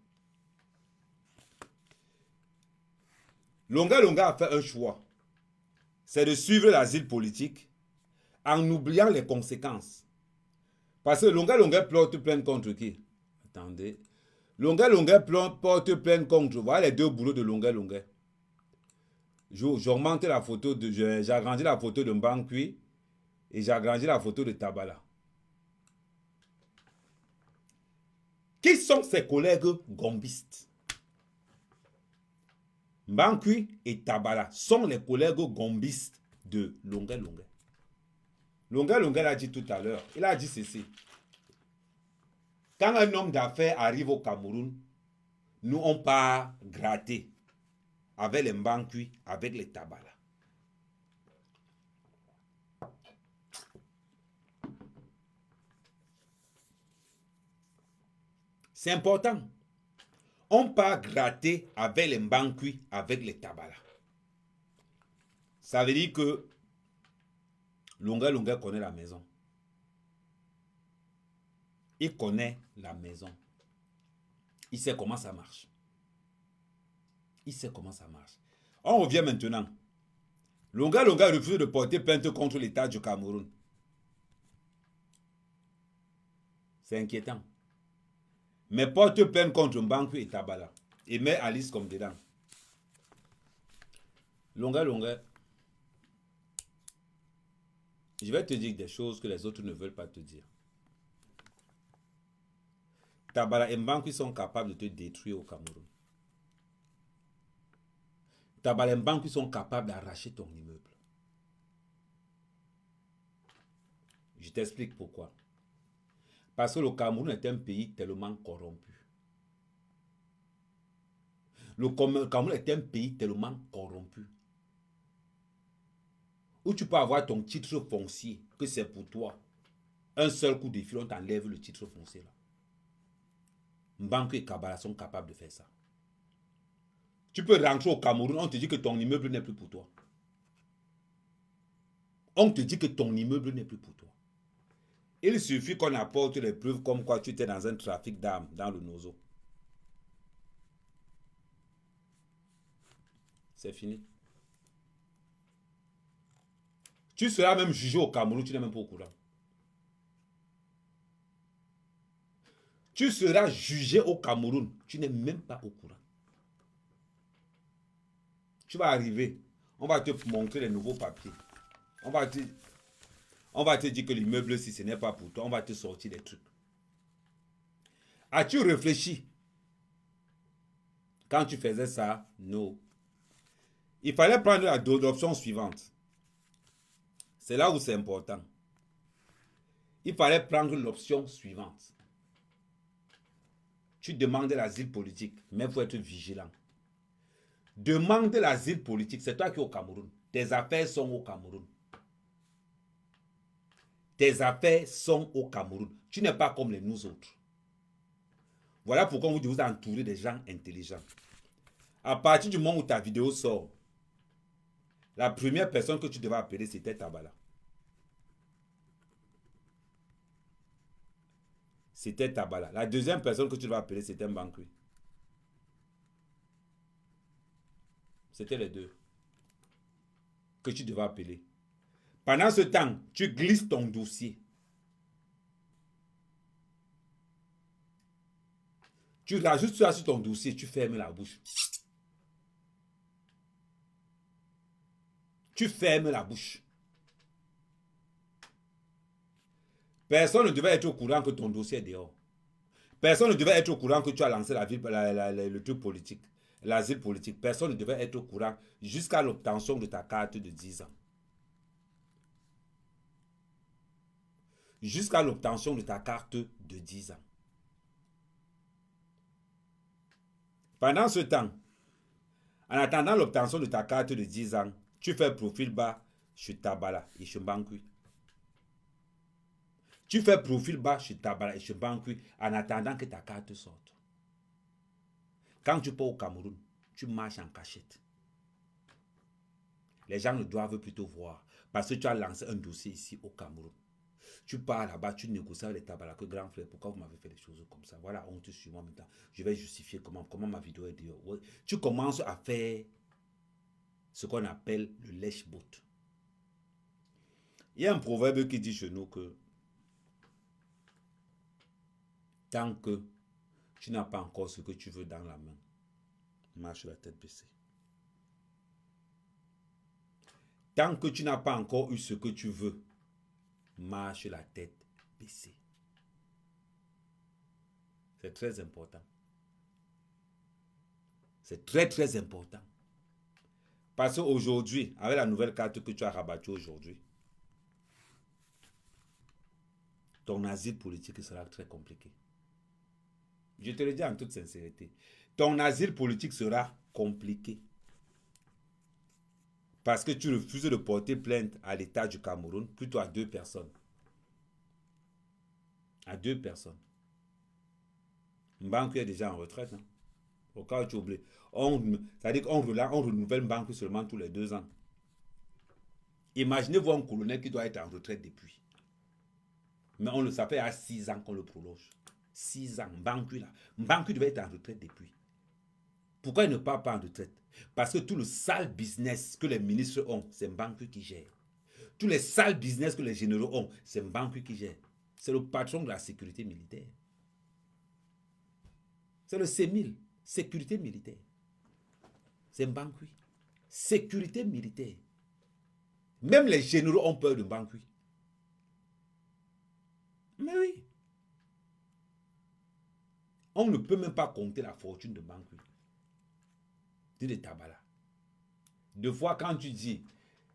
Longa Longa a fait un choix. C'est de suivre l'asile politique en oubliant les conséquences. Parce que Longa Longa porte plainte contre qui? Attendez. Longa Longa porte plainte contre, voilà les deux boulots de Longa Longa. J'augmente la photo, j'agrandis la photo de Mbangui et j'agrandis la photo de Tabala. Qui sont ses collègues gombistes? Mbangui et Tabala sont les collègues gombistes de Longa Longa. Longa Longa l'a dit tout à l'heure. Il a dit ceci. Quand un homme d'affaires arrive au Cameroun, nous on part gratter avec les Mbangui, avec les Tabala. C'est important. On part gratter avec les Mbangui, avec les Tabala. Ça veut dire que Longa Longa connaît la maison. Il connaît la maison. Il sait comment ça marche. Il sait comment ça marche. On revient maintenant. Longa Longa refuse de porter plainte contre l'État du Cameroun. C'est inquiétant. Mais porte plainte contre Mbangui et Tabala. Et met Alice comme dedans. Longa Longa. Je vais te dire des choses que les autres ne veulent pas te dire. Tabala et Mbangui sont capables de te détruire au Cameroun. Tabala et Mbangui sont capables d'arracher ton immeuble. Je t'explique pourquoi. Parce que le Cameroun est un pays tellement corrompu. Le Cameroun est un pays tellement corrompu. Où tu peux avoir ton titre foncier, que c'est pour toi. Un seul coup de fil, on t'enlève le titre foncier là. Mbangui et Tabala sont capables de faire ça. Tu peux rentrer au Cameroun, on te dit que ton immeuble n'est plus pour toi. On te dit que ton immeuble n'est plus pour toi. Il suffit qu'on apporte les preuves comme quoi tu étais dans un trafic d'armes dans le Nozo. C'est fini. Tu seras même jugé au Cameroun, tu n'es même pas au courant. Tu seras jugé au Cameroun, tu n'es même pas au courant. Tu vas arriver, on va te montrer les nouveaux papiers. On va te dire que l'immeuble, si ce n'est pas pour toi, on va te sortir des trucs. As-tu réfléchi quand tu faisais ça? Non. Il fallait prendre l'option suivante. C'est là où c'est important. Il fallait prendre l'option suivante. Tu demandes l'asile politique, mais il faut être vigilant. Demande l'asile politique, c'est toi qui es au Cameroun. Tes affaires sont au Cameroun. Tes affaires sont au Cameroun. Tu n'es pas comme les nous autres. Voilà pourquoi vous devez vous entourer des gens intelligents. À partir du moment où ta vidéo sort, la première personne que tu devais appeler, c'était Tabala. C'était Tabala. La deuxième personne que tu devais appeler, c'était Mbangui. C'était les deux que tu devais appeler. Pendant ce temps, tu glisses ton dossier. Tu rajoutes ça sur ton dossier, tu fermes la bouche. tu fermes la bouche. Personne ne devait être au courant que ton dossier est dehors. Personne ne devait être au courant que tu as lancé le truc politique, l'asile politique. Personne ne devait être au courant jusqu'à l'obtention de ta carte de 10 ans. Jusqu'à l'obtention de ta carte de 10 ans. Pendant ce temps, en attendant l'obtention de ta carte de 10 ans, tu fais profil bas chez Tabala et chez Bankui. Tu fais profil bas chez Tabala et chez Bankui en attendant que ta carte sorte. Quand tu pars au Cameroun, tu marches en cachette. Les gens ne doivent plus te voir parce que tu as lancé un dossier ici au Cameroun. Tu pars là-bas, tu négocies avec les Tabala que grand frère, pourquoi vous m'avez fait des choses comme ça? Voilà, on te suit moi maintenant. Je vais justifier comment ma vidéo est dehors. Ouais. Tu commences à faire ce qu'on appelle le lèche-bot. Il y a un proverbe qui dit chez nous que tant que tu n'as pas encore ce que tu veux dans la main, marche la tête baissée. Tant que tu n'as pas encore eu ce que tu veux, marche la tête baissée. C'est très important. C'est très très important. Parce qu'aujourd'hui, avec la nouvelle carte que tu as rabattue aujourd'hui, ton asile politique sera très compliqué. Je te le dis en toute sincérité. Ton asile politique sera compliqué. Parce que tu refuses de porter plainte à l'État du Cameroun, plutôt à 2 personnes. À 2 personnes. Mbankou est déjà en retraite. Hein? Au cas où tu oublies. C'est-à-dire qu'on renouvelle Mbankou seulement tous les 2 ans. Imaginez-vous un colonel qui doit être en retraite depuis. Mais ça fait à 6 ans qu'on le prolonge. 6 ans. Mbankou là. Mbankou devait être en retraite depuis. Pourquoi il ne part pas en retraite? Parce que tout le sale business que les ministres ont, c'est Mbankou qui gère. Tous les sales business que les généraux ont, c'est Mbankou qui gère. C'est le patron de la sécurité militaire. C'est le CEMIL, sécurité militaire. C'est Mbankou. Sécurité militaire. Même les généraux ont peur de Mbankou. Mais oui. On ne peut même pas compter la fortune de Mbankou. De Tabala. 2 fois quand tu dis,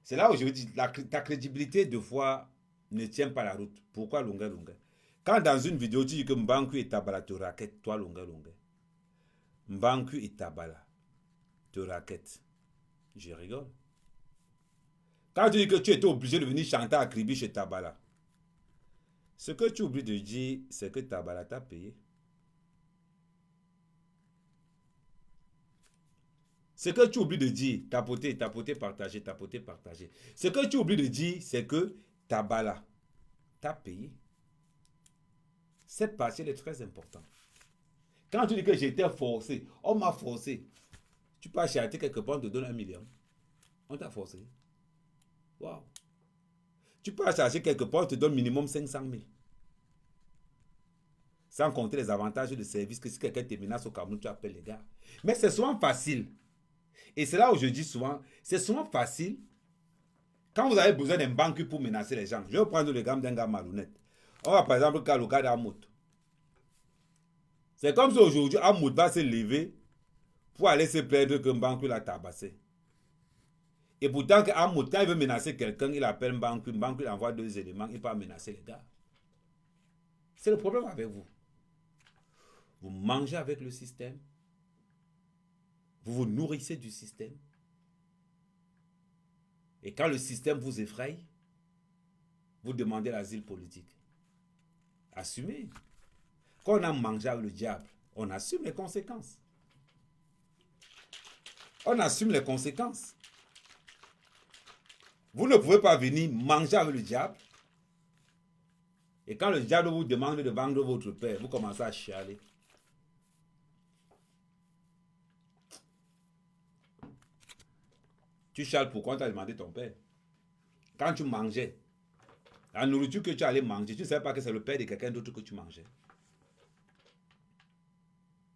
c'est là où je veux dire, ta crédibilité 2 fois ne tient pas la route. Pourquoi longueur? Quand dans une vidéo tu dis que Mbankou et Tabala te raquettent, toi longueur. Mbankou et Tabala te raquettent. Je rigole. Quand tu dis que tu étais obligé de venir chanter à Kribi chez Tabala, ce que tu oublies de dire, c'est que Tabala t'a payé. Ce que tu oublies de dire, tapoter, partager. Ce que tu oublies de dire, c'est que Tabala t'a payé. Cette partie est très importante. Quand tu dis que j'étais forcé, on m'a forcé. Tu peux acheter quelque part, on te donne 1 million. On t'a forcé. Waouh. Tu peux acheter quelque part, on te donne minimum 500 000. Sans compter les avantages de service que si quelqu'un te menace au Cameroun, tu appelles les gars. Mais c'est souvent facile. Et c'est là où je dis souvent, c'est souvent facile. Quand vous avez besoin d'un banquier pour menacer les gens, je vais prendre le gamme d'un gars malhonnête. On va par exemple le cas d'Amout. C'est comme si aujourd'hui Amout va se lever pour aller se plaindre que Mbankou l'a tabassé. Et pourtant, Amout, quand il veut menacer quelqu'un, il appelle Mbankou, Mbankou il envoie 2 éléments, il peut menacer les gars. C'est le problème avec vous. Vous mangez avec le système. Vous vous nourrissez du système. Et quand le système vous effraie, vous demandez l'asile politique. Assumez. Quand on a mangé avec le diable, on assume les conséquences. On assume les conséquences. Vous ne pouvez pas venir manger avec le diable. Et quand le diable vous demande de vendre votre père, vous commencez à chialer. Tu chiales pourquoi tu as demandé ton père. Quand tu mangeais, la nourriture que tu allais manger, tu ne savais pas que c'est le père de quelqu'un d'autre que tu mangeais.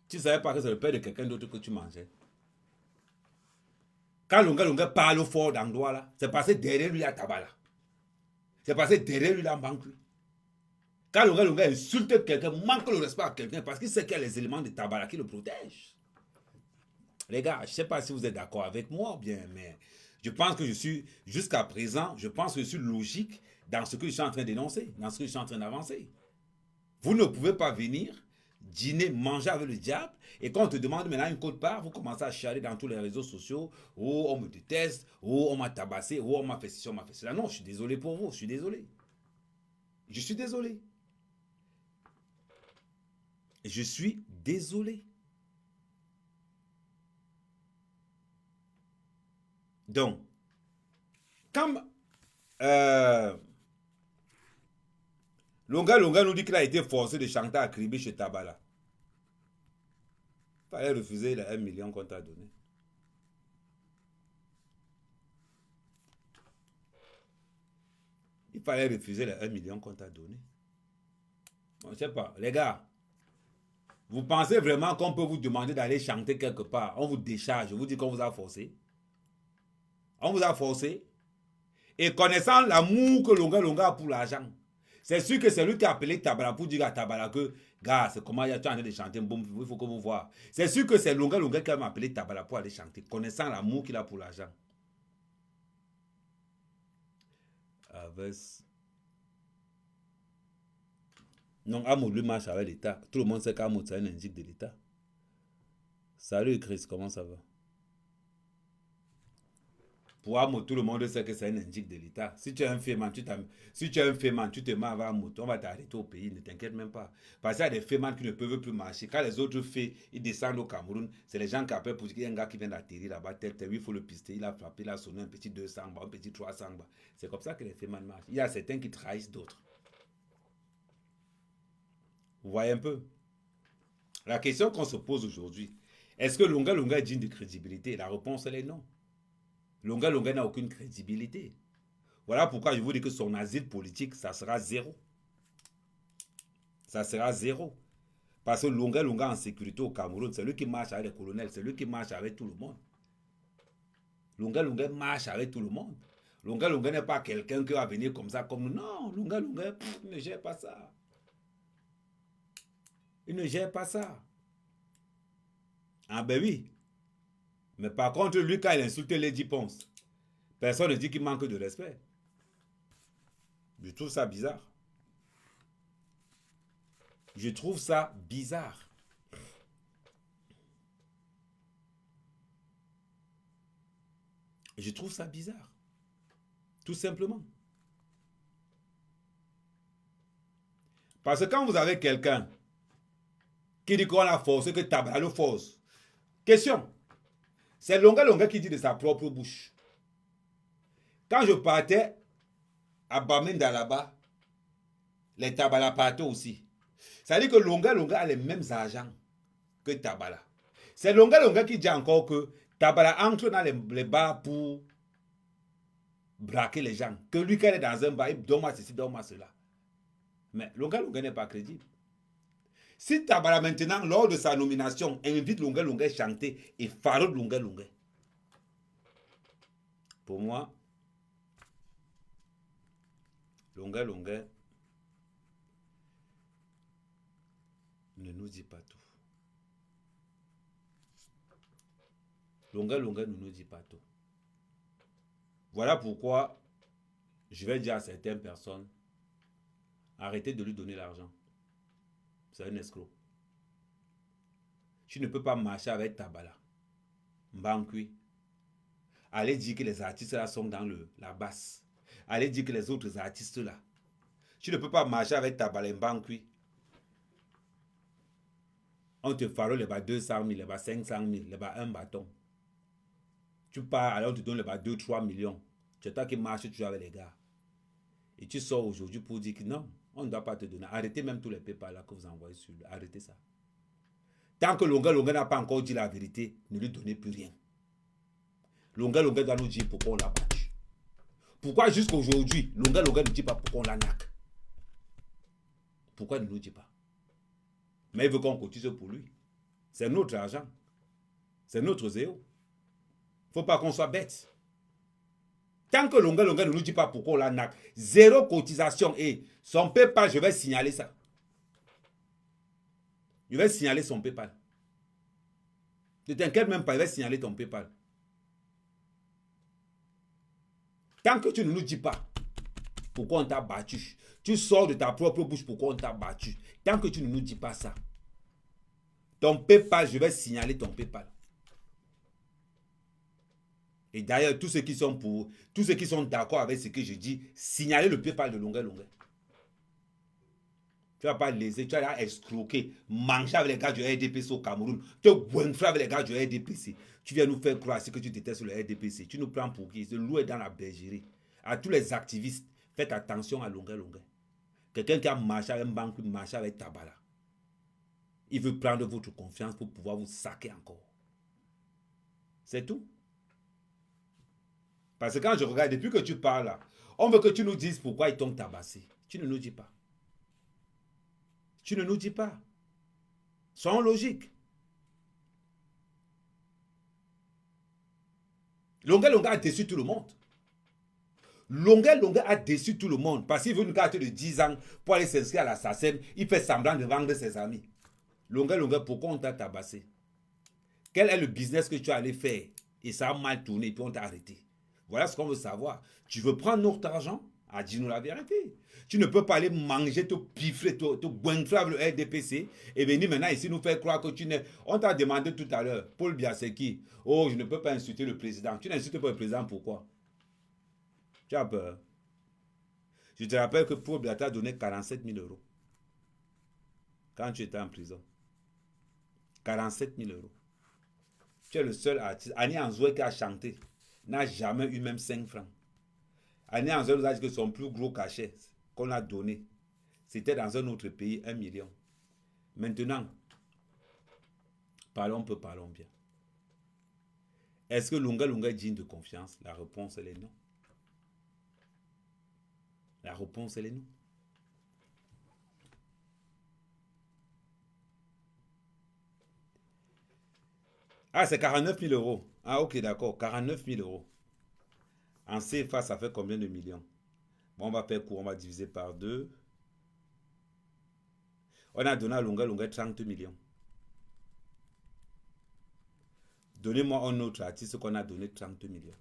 Tu ne savais pas que c'est le père de quelqu'un d'autre que tu mangeais. Quand Longa Longa parle fort d'endroit là, c'est parce que derrière lui il y a Tabala. C'est parce que derrière lui il y a Mbankui. Quand Longa Longa insulte quelqu'un, manque le respect à quelqu'un parce qu'il sait qu'il y a les éléments de Tabala qui le protègent. Les gars, je ne sais pas si vous êtes d'accord avec moi, bien, mais je pense que je suis, jusqu'à présent, je pense que je suis logique dans ce que je suis en train d'énoncer, dans ce que je suis en train d'avancer. Vous ne pouvez pas venir dîner, manger avec le diable, et quand on te demande maintenant une quote-part, vous commencez à chialer dans tous les réseaux sociaux, oh on me déteste, oh on m'a tabassé, oh on m'a fait ceci, on m'a fait cela. Non, je suis désolé pour vous, je suis désolé. Je suis désolé. Je suis désolé. Donc, comme Longa Longa nous dit qu'il a été forcé de chanter à Kribi chez Tabala. Il fallait refuser les 1 million qu'on t'a donné. Il fallait refuser les 1 million qu'on t'a donné. Je ne sais pas. Les gars, vous pensez vraiment qu'on peut vous demander d'aller chanter quelque part? On vous décharge, on vous dit qu'on vous a forcé. On vous a forcé. Et connaissant l'amour que Longa Longa a pour l'argent, c'est sûr que c'est lui qui a appelé Tabala pour dire à Tabala que, gars, c'est comment tu es en train de chanter, bon, il faut que vous voyez. C'est sûr que c'est Longa Longa qui a appelé Tabala pour aller chanter, connaissant l'amour qu'il a pour l'argent. Non, Amo lui marche avec l'État. Tout le monde sait qu'Amo c'est un indique de l'État. Salut Chris, comment ça va? Pour Amo, tout le monde sait que c'est un indique de l'État. Si tu es un féman, tu te mets avec Amo, on va t'arrêter au pays, ne t'inquiète même pas. Parce qu'il y a des fémans qui ne peuvent plus marcher. Quand les autres fées, ils descendent au Cameroun, c'est les gens qui appellent pour dire qu'il y a un gars qui vient d'atterrir là-bas, il faut le pister, il a frappé, il a sonné un petit 200 un petit 300 bas. C'est comme ça que les fémans marchent. Il y a certains qui trahissent d'autres. Vous voyez un peu? La question qu'on se pose aujourd'hui, est-ce que Longa Longa est digne de crédibilité? La réponse, elle est non. Longa Longa n'a aucune crédibilité. Voilà pourquoi je vous dis que son asile politique, ça sera zéro. Ça sera zéro. Parce que Longa Longa en sécurité au Cameroun, c'est lui qui marche avec les colonels, c'est lui qui marche avec tout le monde. Longa Longa marche avec tout le monde. Longa Longa n'est pas quelqu'un qui va venir comme ça, comme nous. Non, Longa Longa ne gère pas ça. Il ne gère pas ça. Ah ben oui. Mais par contre, lui, quand il insulte Lady Ponce, personne ne dit qu'il manque de respect. Je trouve ça bizarre. Je trouve ça bizarre. Je trouve ça bizarre. Tout simplement. Parce que quand vous avez quelqu'un qui dit qu'on a forcé, que Tabala le force. Question. C'est Longa Longa qui dit de sa propre bouche. Quand je partais à Bamenda là-bas, les Tabala partaient aussi. Ça veut dire que Longa Longa a les mêmes agents que Tabala. C'est Longa Longa qui dit encore que Tabala entre dans les bars pour braquer les gens. Que lui, quand il est dans un bar, il donne-moi ceci, donne-moi cela. Mais Longa Longa n'est pas crédible. Si Tabala maintenant, lors de sa nomination, invite Longa Longa à chanter et faraude Longa Longa, pour moi, Longa Longa ne nous dit pas tout. Longa Longa ne nous dit pas tout. Voilà pourquoi je vais dire à certaines personnes, arrêtez de lui donner l'argent. C'est un escroc. Tu ne peux pas marcher avec Tabala, Mbankui. Allez dire que les artistes là sont dans la basse. Allez dire que les autres artistes là. Tu ne peux pas marcher avec Tabala et Mbankui. On te farole les bas 200 000, les bas 500 000, les bas un bâton. Tu pars, alors on te donne les bas 2-3 millions. C'est toi qui marches toujours avec les gars. Et tu sors aujourd'hui pour dire que non, on ne doit pas te donner. Arrêtez même tous les PayPal là que vous envoyez sur lui. Arrêtez ça. Tant que Longa Longa n'a pas encore dit la vérité, ne lui donnez plus rien. Longa Longa doit nous dire pourquoi on l'a battu. Pourquoi jusqu'à aujourd'hui, Longa Longa ne dit pas pourquoi on l'arnaque. Pourquoi il ne nous dit pas? Mais il veut qu'on cotise pour lui. C'est notre argent. C'est notre zéro. Faut pas qu'on soit bête. Tant que Longuet ne nous dit pas pourquoi on l'arnaque, zéro cotisation et son PayPal, je vais signaler ça. Je vais signaler son PayPal. Ne t'inquiète même pas, je vais signaler ton PayPal. Tant que tu ne nous dis pas pourquoi on t'a battu, tu sors de ta propre bouche pourquoi on t'a battu. Tant que tu ne nous dis pas ça, ton PayPal, je vais signaler ton PayPal. Et d'ailleurs, tous ceux qui sont d'accord avec ce que je dis, signalez le PayPal de Longuet. Tu vas pas léser, tu vas escroquer, manger avec les gars du RDPC au Cameroun, te goinfrer avec les gars du RDPC. Tu viens nous faire croire que tu détestes le RDPC. Tu nous prends pour qui? Ce loup est dans la bergerie. À tous les activistes, faites attention à Longuet. Quelqu'un qui a marché avec Mbankou, marché avec Tabala. Il veut prendre votre confiance pour pouvoir vous saquer encore. C'est tout. Parce que quand je regarde, depuis que tu parles là, on veut que tu nous dises pourquoi ils t'ont tabassé. Tu ne nous dis pas. Tu ne nous dis pas. Soyons logiques. Longuet a déçu tout le monde. Longuet a déçu tout le monde parce qu'il veut une carte de 10 ans pour aller s'inscrire à la SACEM. Il fait semblant de vendre ses amis. Longuet, pourquoi on t'a tabassé? Quel est le business que tu es allé faire? Et ça a mal tourné et puis on t'a arrêté. Voilà ce qu'on veut savoir. Tu veux prendre notre argent? Dis-nous la vérité. Tu ne peux pas aller manger, te piffrer, te goinfrer le RDPC et venir maintenant ici nous faire croire que tu n'es... On t'a demandé tout à l'heure, Paul Biaseki, oh, je ne peux pas insulter le président. Tu n'insultes pas le président, pourquoi? Tu as peur. Je te rappelle que Paul Biaseki t'a donné 47 000 euros quand tu étais en prison. 47 000 euros. Tu es le seul artiste. Annie Anzoué qui a chanté n'a jamais eu même 5 francs. Annie Anzoué nous a dit que son plus gros cachet qu'on a donné, c'était dans un autre pays, 1 million. Maintenant, parlons bien. Est-ce que Longuet est digne de confiance? La réponse, elle est non. La réponse, elle est non. Ah, c'est 49 000 euros. Ah, ok, d'accord. 49 000 euros. En CFA, ça fait combien de millions? Bon, on va faire court, on va diviser par 2. On a donné à Longuet 30 millions. Donnez-moi un autre artiste qu'on a donné 30 millions.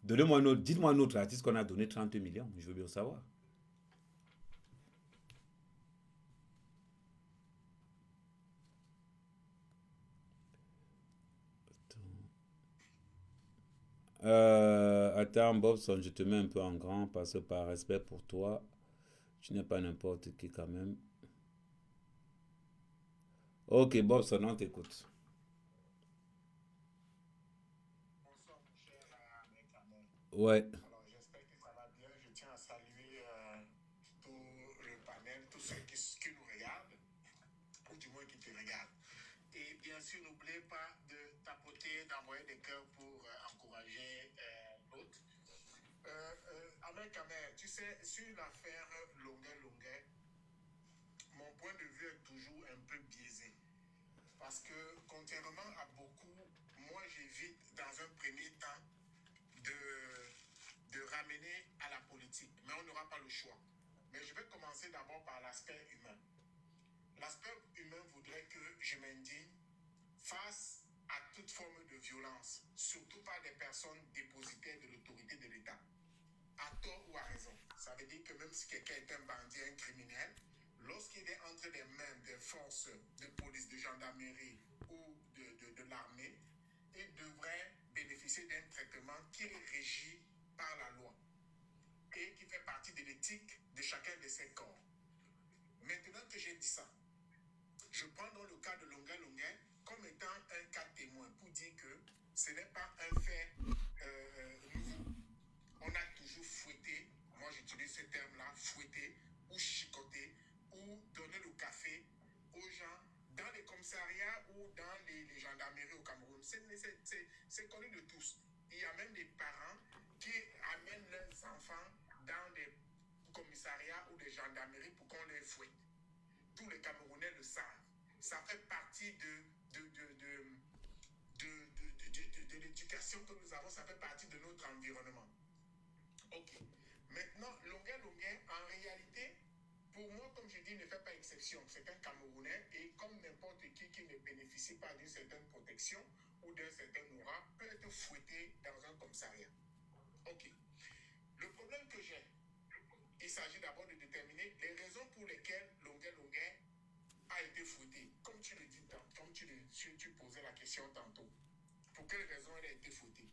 Donnez-moi un autre, dites-moi un autre artiste qu'on a donné 30 millions. Je veux bien savoir. Attends, Bobson, je te mets un peu en grand parce que par respect pour toi, tu n'es pas n'importe qui quand même. Ok, Bobson, on t'écoute. Bonsoir, mon cher Ahmed Ahmed. Ouais. Alors, j'espère que ça va bien. Je tiens à saluer tout le panel, tous ceux qui nous regardent, ou du moins qui te regardent. Et bien sûr, n'oubliez pas de tapoter, d'envoyer des cœurs pour encourager l'autre. Ahmed Ahmed, tu sais, sur l'affaire Longuet, mon point de vue est toujours un peu biaisé. Parce que, contrairement à beaucoup, moi j'évite dans un premier temps de ramener à la politique. Mais on n'aura pas le choix. Mais je vais commencer d'abord par l'aspect humain. L'aspect humain voudrait que je m'indigne face à toute forme de violence, surtout par des personnes dépositaires de l'autorité de l'État, à tort ou à raison. Ça veut dire que même si quelqu'un est un bandit, un criminel, lorsqu'il est entre les mains des forces de police, de gendarmerie ou de l'armée, il devrait bénéficier d'un traitement qui est régi par la loi et qui fait partie de l'éthique de chacun de ses corps. Maintenant que j'ai dit ça, je prends dans le cas de Longuet comme étant un cas témoin pour dire que ce n'est pas un fait nouveau. On a toujours fouetté, moi j'utilise ce terme-là, fouetté ou chicoté ou donner le café aux gens dans les commissariats ou dans les gendarmeries au Cameroun. C'est connu de tous. Il y a même des parents qui amènent leurs enfants dans des commissariats ou des gendarmeries pour qu'on les fouette. Tous les Camerounais le savent. Ça fait partie de l'éducation que nous avons, ça fait partie de notre environnement. Ok. Maintenant, Longuet, en réalité, pour moi, comme je dis, il ne fait pas exception. C'est un Camerounais et comme n'importe qui ne bénéficie pas d'une certaine protection ou d'un certain aura peut être fouetté dans un commissariat. Ok. Le problème que j'ai, il s'agit d'abord de déterminer les raisons pour lesquelles Longuet a été fouetté. Comme tu le dis, comme tu posais la question tantôt. Pour quelles raisons elle a été fouettée?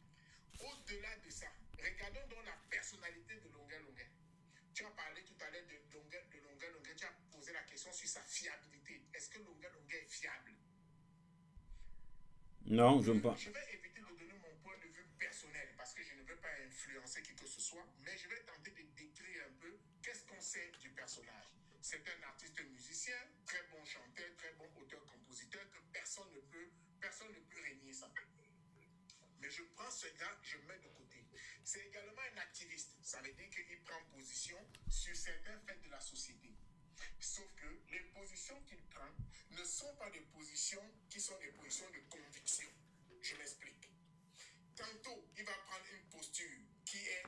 Au-delà de ça, regardons donc la personnalité de Longuet. Tu as parlé tout à l'heure de Longuet, tu as posé la question sur sa fiabilité. Est-ce que Longuet est fiable? Non, je ne pense. Je vais éviter de donner mon point de vue personnel parce que je ne veux pas influencer qui que ce soit, mais je vais tenter de décrire un peu qu'est-ce qu'on sait du personnage. C'est un artiste musicien, très bon chanteur, très bon auteur-compositeur, que personne ne peut régner ça. Mais je prends ce gars, je le mets de côté. C'est également un activiste. Ça veut dire qu'il prend position sur certains faits de la société. Sauf que les positions qu'il prend ne sont pas des positions qui sont des positions de conviction. Je m'explique. Tantôt, il va prendre une posture qui est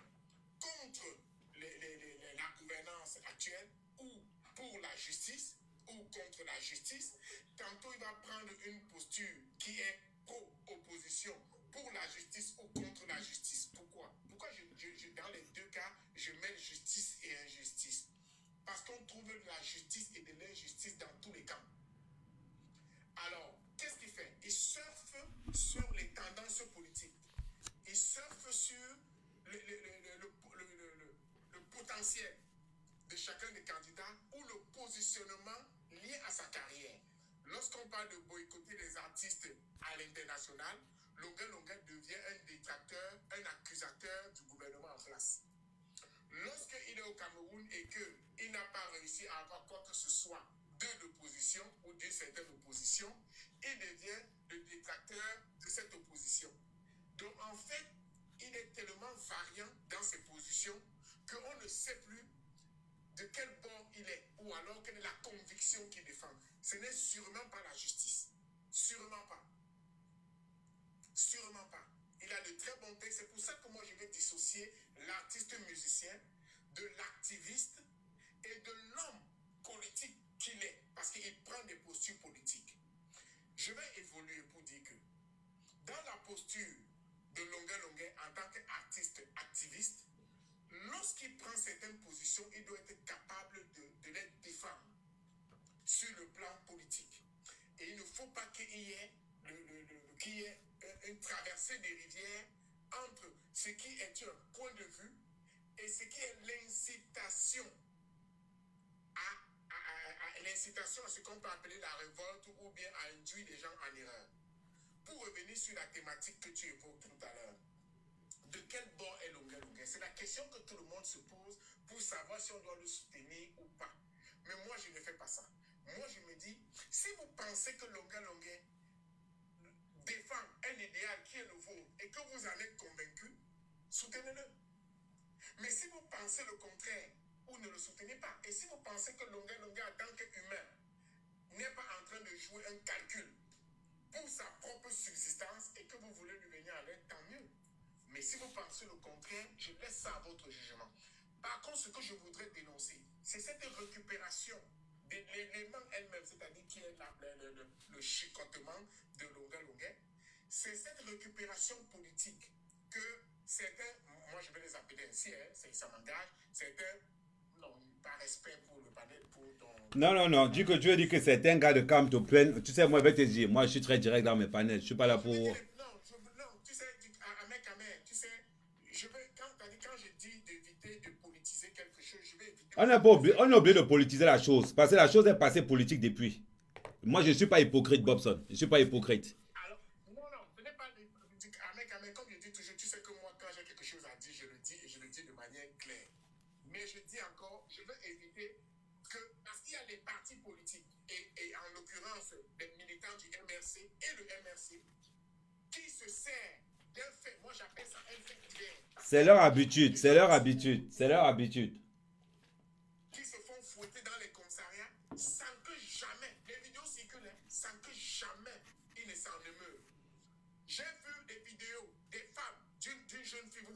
contre la gouvernance actuelle ou pour la justice ou contre la justice. Tantôt, il va prendre une posture qui est pro-opposition pour la justice ou contre la justice. Pourquoi dans les deux cas, je mêle justice et injustice? Parce qu'on trouve de la justice et de l'injustice dans tous les cas. Alors, qu'est-ce qu'il fait? Il surfe sur les tendances politiques. Il surfe sur le potentiel de chacun des candidats ou le positionnement lié à sa carrière. Lorsqu'on parle de boycotter les artistes à l'international, Longuet devient un détracteur, un accusateur du gouvernement en place. Lorsqu'il est au Cameroun et qu'il n'a pas réussi à avoir quoi que ce soit de l'opposition ou d'une certaine opposition, il devient le détracteur de cette opposition. Donc en fait, il est tellement variant dans ses positions qu'on ne sait plus de quel bord il est ou alors quelle est la conviction qu'il défend. Ce n'est sûrement pas la justice. Sûrement pas. Sûrement pas. Il a de très bons textes. C'est pour ça que moi je vais dissocier l'artiste musicien de l'activiste et de l'homme politique qu'il est. Parce qu'il prend des postures politiques. Je vais évoluer pour dire que dans la posture de Longuet en tant qu'artiste activiste, lorsqu'il prend certaines positions, il doit être capable de les défendre sur le plan politique. Et il ne faut pas qu'il y ait, une traversée des rivières entre ce qui est un point de vue et ce qui est l'incitation à ce qu'on peut appeler la révolte ou bien à induire les gens en erreur. Pour revenir sur la thématique que tu évoques tout à l'heure, de quel bord est Longuet? C'est la question que tout le monde se pose pour savoir si on doit le soutenir ou pas. Mais moi, je ne fais pas ça. Moi, je me dis, si vous pensez que Longuet défend un idéal qui est le vôtre et que vous en êtes convaincu, soutenez-le. Mais si vous pensez le contraire, ou ne le soutenez pas, et si vous pensez que Longuet en tant qu'humain n'est pas en train de jouer un calcul pour sa propre subsistance et que vous voulez lui venir à l'aide, tant mieux. Mais si vous pensez le contraire, je laisse ça à votre jugement. Par contre, ce que je voudrais dénoncer, c'est cette récupération de l'élément elle-même, c'est-à-dire qui est le chicotement de Longuet. C'est cette récupération politique que certains, moi je vais les appeler ainsi, ça m'engage, certains, non, par respect pour le panel, pour ton... Non, dis que tu veux dire que certains gars de Cam te prennent. Tu sais, moi, je vais te dire, moi, je suis très direct dans mes panels. Je suis pas là pour. Non, tu sais, tu sais, quand je dis d'éviter de politiser quelque chose, je vais éviter. On a oublié de politiser la chose. Parce que la chose est passée politique depuis. Moi, je ne suis pas hypocrite, Bobson. Je ne suis pas hypocrite. Alors, non, ce n'est pas politique. Comme je dis toujours, tu sais que moi, quand j'ai quelque chose à dire, je le dis et je le dis de manière claire. Mais je dis encore, je veux éviter que, parce qu'il y a des partis politiques, et en l'occurrence, des militants du MRC et le MRC, qui se servent d'un fait, moi j'appelle ça un fait divers. C'est leur habitude, c'est leur habitude, c'est leur habitude. Qui se font fouetter dans les commissariats sans que jamais, les vidéos circulent, sans que jamais ils ne s'en émeuvent. J'ai vu des vidéos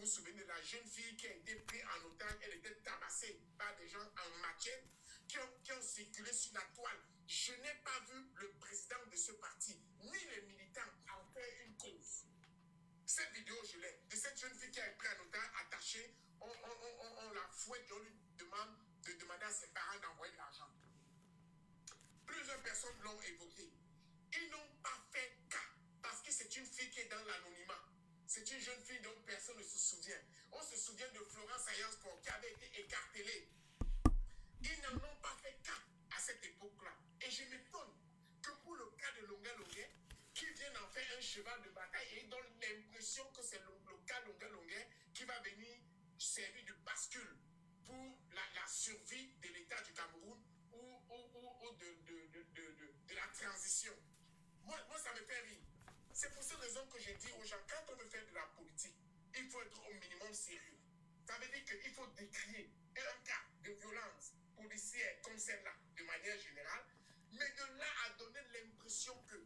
souvenez de la jeune fille qui a été prise en otage, elle était tabassée par des gens en machette qui ont circulé sur la toile. Je n'ai pas vu le président de ce parti, ni les militants en faire une cause. Cette vidéo, je l'ai, de cette jeune fille qui a été prise en otage, attachée, on la fouette et on lui demande de demander à ses parents d'envoyer de l'argent. Plusieurs personnes l'ont évoqué. Ils n'ont pas fait cas parce que c'est une fille qui est dans l'anonymat. C'est une jeune fille dont personne ne se souvient. On se souvient de Florence Ayasport qui avait été écartelée. Ils n'en ont pas fait cas à cette époque-là. Et je m'étonne que pour le cas de Longa Longa, qu'ils viennent en faire un cheval de bataille et ils donnent l'impression que c'est le cas Longa Longa qui va venir servir de bascule pour la survie de l'État du Cameroun ou de la transition. Moi, ça me fait rire. C'est pour cette raison que je dis aux gens, quand on veut faire de la politique, il faut être au minimum sérieux. Ça veut dire qu'il faut décrier un cas de violence policière comme celle-là, de manière générale, mais de là à donner l'impression que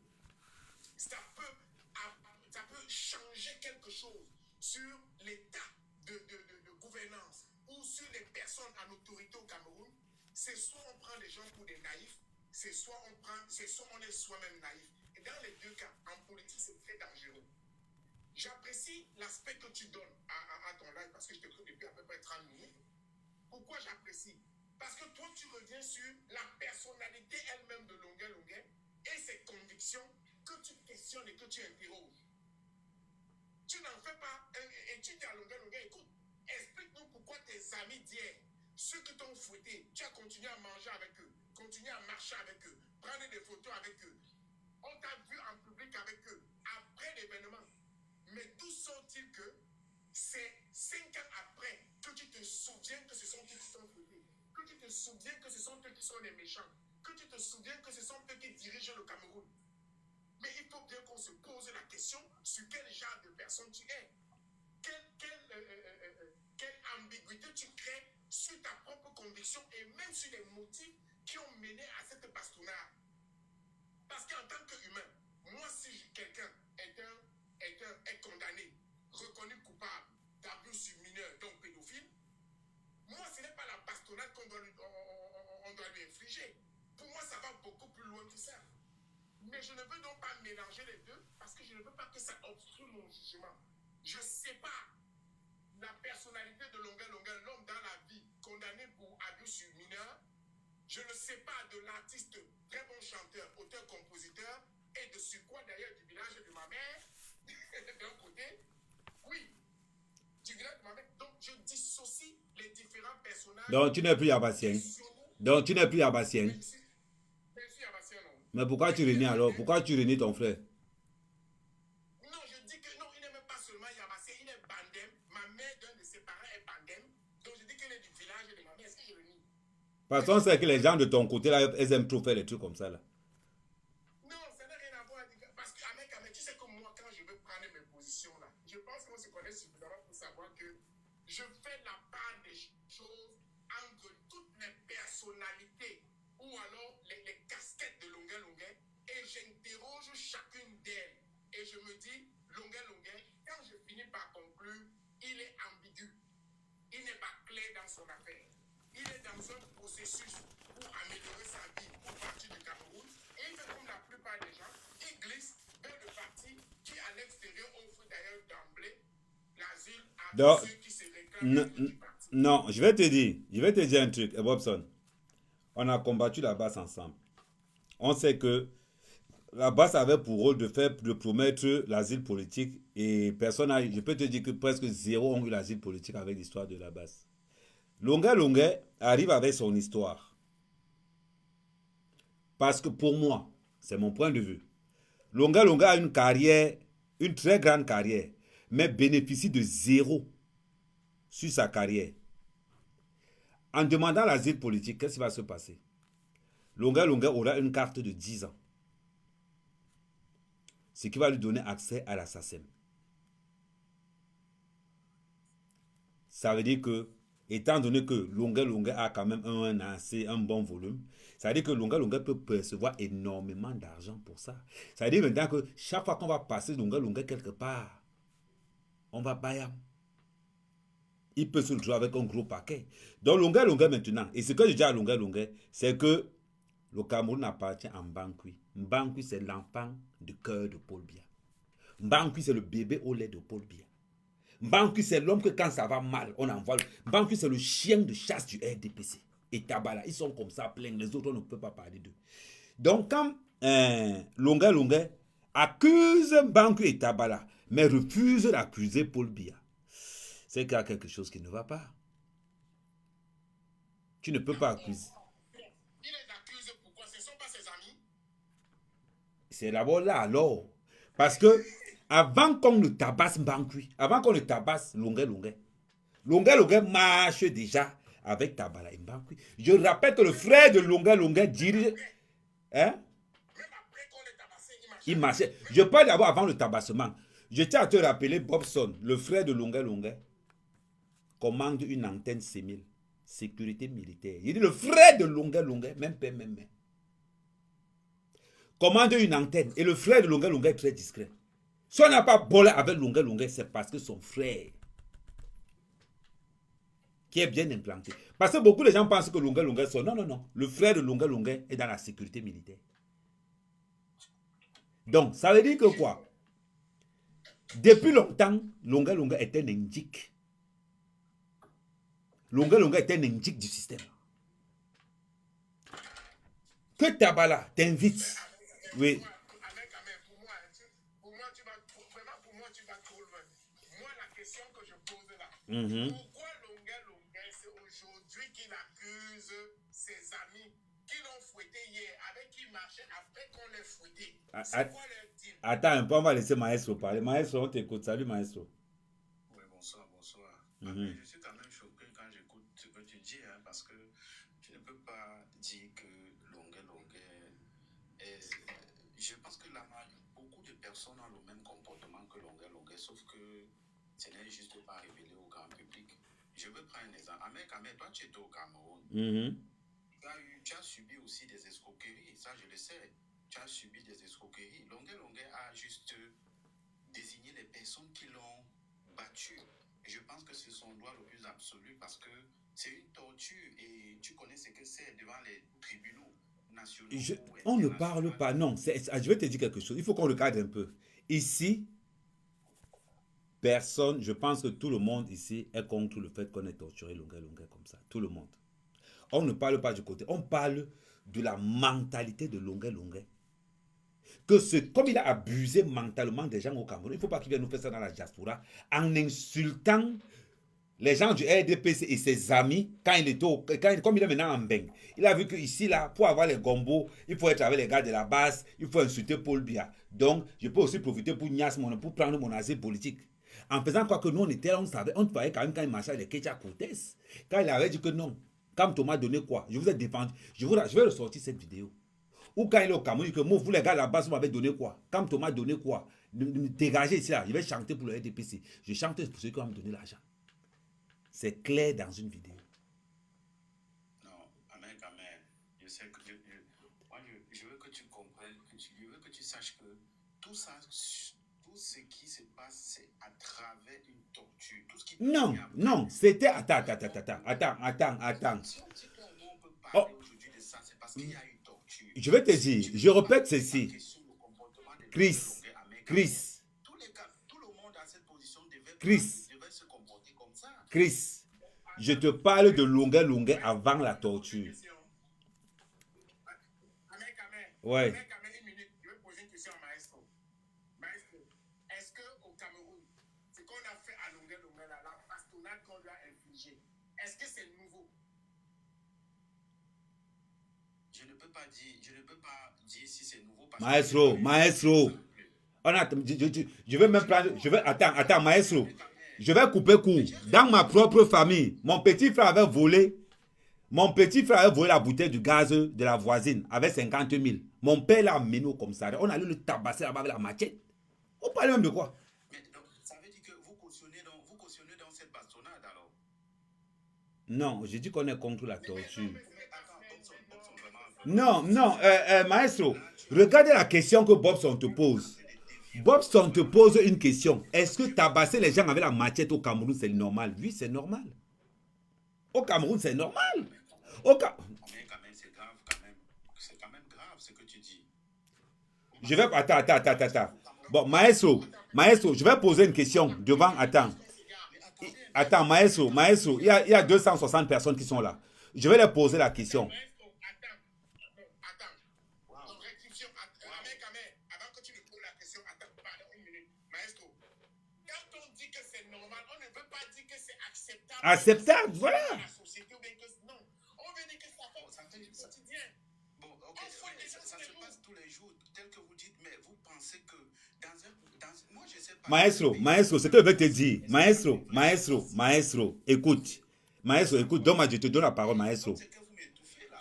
ça peut changer quelque chose sur l'état de gouvernance ou sur les personnes en autorité au Cameroun. C'est soit on prend les gens pour des naïfs, c'est soit on est soi-même naïf. Et dans les deux cas, en politique, c'est très dangereux. J'apprécie l'aspect que tu donnes à ton live parce que je t'écoute depuis à peu près 30 minutes. Pourquoi j'apprécie? Parce que toi, tu reviens sur la personnalité elle-même de Longa Longa et ses convictions que tu questionnes et que tu interroges. Tu n'en fais pas et tu dis à Longa Longa, écoute, explique-nous pourquoi tes amis d'hier, ceux qui t'ont fouetté, tu as continué à manger avec eux, continué à marcher avec eux, prendre des photos avec eux. On t'a vu en public avec eux après l'événement. Mais d'où sont-ils que c'est 5 ans après que tu te souviens que ce sont eux qui sont fouettés, que tu te souviens que ce sont eux qui sont les méchants, que tu te souviens que ce sont eux qui dirigent le Cameroun. Mais il faut bien qu'on se pose la question sur quel genre de personne tu es. Quelle ambiguïté tu crées sur ta propre conviction et même sur les motifs qui ont mené à cette bastonnade. Parce qu'en tant qu'humain, moi, si quelqu'un est condamné, reconnu coupable d'abus sur mineur, donc pédophile, moi, ce n'est pas la bastonnade qu'on doit lui infliger. Pour moi, ça va beaucoup plus loin que ça. Mais je ne veux donc pas mélanger les deux parce que je ne veux pas que ça obstrue mon jugement. Je sépare la personnalité de Longa Longa, l'homme dans la vie condamné pour abus sur mineur. Je le sépare de l'artiste, très bon chanteur, auteur, compositeur, et de surcroît d'ailleurs du village de ma mère, d'un côté. Oui, du village de ma mère. Donc je dissocie les différents personnages. Donc tu n'es plus Yabassien. Donc tu n'es plus Yabassien. Mais pourquoi tu réunis alors? Pourquoi tu réunis ton frère? Non, je dis que non, il n'est même pas seulement Yabassien, il est Bandem. Ma mère d'un de ses parents est Bandem. Donc je dis qu'il est du village de ma mère. Est-ce que je réunis? Parce qu'on sait que les gens de ton côté là, ils aiment trop faire des trucs comme ça là. Non, ça n'a rien à voir. Parce que, tu sais que moi, quand je veux prendre mes positions là, je pense qu'on se connaît suffisamment pour savoir que je fais la part des choses entre toutes les personnalités ou alors les casquettes de Longa Longa et j'interroge chacune d'elles. Et je me dis, Longa Longa, quand je finis par conclure, il est ambigu. Il n'est pas clair dans son affaire. Il est dans un processus pour améliorer sa vie pour partir du Cameroun. Et il fait comme la plupart des gens, il glisse vers le parti qui, à l'extérieur, offre d'ailleurs d'emblée l'asile à tous ceux qui se réclament du parti. Non, je vais te dire un truc, Bobson. On a combattu la base ensemble. On sait que la base avait pour rôle de promettre l'asile politique et personne n'a, je peux te dire que presque zéro ont eu l'asile politique avec l'histoire de la base. Longa Longa arrive avec son histoire. Parce que pour moi, c'est mon point de vue, Longa Longa a une carrière, une très grande carrière, mais bénéficie de zéro sur sa carrière. En demandant l'asile politique, qu'est-ce qui va se passer? Longa Longa aura une carte de 10 ans. Ce qui va lui donner accès à la SACEM. Ça veut dire que, étant donné que Longa Longa a quand même un bon volume, ça veut dire que Longa Longa peut percevoir énormément d'argent pour ça. Ça veut dire maintenant que chaque fois qu'on va passer Longa Longa quelque part, on va bayam. il peut se retrouver avec un gros paquet. Donc, Longuet maintenant, et ce que je dis à Longuet, c'est que le Cameroun appartient à Mbankwi. Mbankwi, c'est l'enfant du cœur de Paul Biya. Mbankwi, c'est le bébé au lait de Paul Biya. Mbankwi, c'est l'homme que quand ça va mal, on envoie. Mbankwi, c'est le chien de chasse du RDPC. Et Tabala, ils sont comme ça pleins. Les autres, on ne peut pas parler d'eux. Donc, quand Longuet accuse Mbankwi et Tabala, mais refuse d'accuser Paul Biya, c'est qu'il y a quelque chose qui ne va pas. Tu ne peux pas accuser. Il les accuse pourquoi? Ce ne sont pas ses amis. C'est d'abord là alors. Parce que avant qu'on ne tabasse Mbankwi, avant qu'on ne tabasse Longuet marche déjà avec Tabala et Mbankwi. Je rappelle que le frère de Longuet dirige. Hein? Même après qu'on les tabassé, Il marchait. Je parle d'abord avant le tabassement. Je tiens à te rappeler Bobson, le frère de Longuet, commande une antenne sémile. Sécurité militaire. Il dit le frère de Longuet, même père, même mère. Commande une antenne. Et le frère de Longuet est très discret. Si on n'a pas bolé avec Longuet, c'est parce que son frère, qui est bien implanté. Parce que beaucoup de gens pensent que Longuet sont... Non. Le frère de Longuet est dans la sécurité militaire. Donc, ça veut dire que quoi? Depuis longtemps, Longuet est un indique. Longuet est un indique du système. Que Tabala t'invite. Oui. Pour moi, tu vas trop loin. Moi, la question que je pose là, pourquoi Longuet, c'est aujourd'hui qu'il accuse ses amis qui l'ont fouetté hier, avec qui il marchait après qu'on l'ait fouetté? C'est quoi leur deal? Attends un peu, on va laisser Maestro parler. Maestro, on t'écoute. Salut Maestro. Oui, bonsoir. Je suis quand même choqué quand j'écoute ce que tu dis, hein, parce que tu ne peux pas dire que Longuet est... Je pense que beaucoup de personnes ont le même comportement que Longuet, sauf que ce n'est juste pas révélé au grand public. Je veux prendre un exemple. Ahmed, toi tu étais au Cameroun. Tu as subi aussi des escroqueries, ça je le sais. Tu as subi des escroqueries. Longuet a juste désigné les personnes qui l'ont battu. Je pense que c'est son droit le plus absolu parce que c'est une torture et tu connais ce que c'est devant les tribunaux nationaux. On ne parle pas, non. Je vais te dire quelque chose. Il faut qu'on le cadre un peu. Ici, personne, je pense que tout le monde ici est contre le fait qu'on ait torturé Longuet comme ça. Tout le monde. On ne parle pas du côté. On parle de la mentalité de Longuet. Comme il a abusé mentalement des gens au Cameroun, il ne faut pas qu'il vienne nous faire ça dans la diaspora en insultant les gens du RDPC et ses amis comme il est maintenant en Beng. Il a vu qu'ici, là, pour avoir les gombos, il faut être avec les gars de la base, il faut insulter Paul Biya. Donc, je peux aussi profiter pour pour prendre mon asile politique. En faisant quoi que nous, on savait quand même quand il marchait avec les Kecha Cortés. Quand il avait dit que non, quand Thomas donné quoi, je vous ai défendu. Je vais ressortir cette vidéo. Ou quand il est au Cameroun, il dit que moi, vous les gars, la base, vous m'avez donné quoi? Quand Thomas donné quoi? Dégagez ici, là. Je vais chanter pour le RDPC. Je chante pour ceux qui vont me donner l'argent. C'est clair dans une vidéo. Non, Ahmed, je sais que je veux que tu comprennes, je veux que tu saches que tout ça, tout ce qui se passe, c'est à travers une torture. Tout ce qui non, c'était... Attends. Si on peut parler aujourd'hui de ça, c'est parce qu'il y a une torture. Je vais te dire, je répète ceci. Chris. Tout le monde à cette position devait se comporter comme ça. Chris, je te parle de Longuet avant la torture. Ouais. Une minute, je vais poser une question à Maestro. Maestro, est-ce qu'au Cameroun, ce qu'on a fait à Longuet, la bastonnade qu'on lui a infligée, est-ce que c'est nouveau? Je ne peux pas dire si c'est nouveau. Maestro. Je vais même prendre. Attends, Maestro. Je vais couper court. Dans ma propre famille, mon petit frère avait volé la bouteille du gaz de la voisine avec 50 000. Mon père l'a amené au commissariat. On allait le tabasser là-bas avec la machette. On parlait même de quoi? Mais donc, ça veut dire que vous cautionnez dans cette bastonnade alors? Non, j'ai dit qu'on est contre la torture. Non, Non, Maestro, regardez la question que Bobson te pose. Bobson te pose une question. Est-ce que tabasser les gens avec la machette au Cameroun, c'est normal? Oui, c'est normal. Au Cameroun, c'est normal. Au Mais quand même, c'est grave, quand même. C'est quand même grave ce que tu dis. Je vais... Attends. Bon, maestro, je vais poser une question devant... Attends, maestro, il y a 260 personnes qui sont là. Je vais leur poser la question. Attends. Donc, réflexion. Avant que tu me poses la question, attends, pardon, une minute. Maestro, quand on dit que c'est normal, on ne veut pas dire que c'est acceptable. Acceptable, voilà. La société, ou bien que non. On veut dire que ça fait du quotidien. Bon, ok, ça se passe tous les jours, tel que vous dites, mais vous pensez que moi, je sais pas. Maestro, c'est ce que je vais te dire. Maestro, écoute. Maestro, écoute, je te donne la parole, maestro.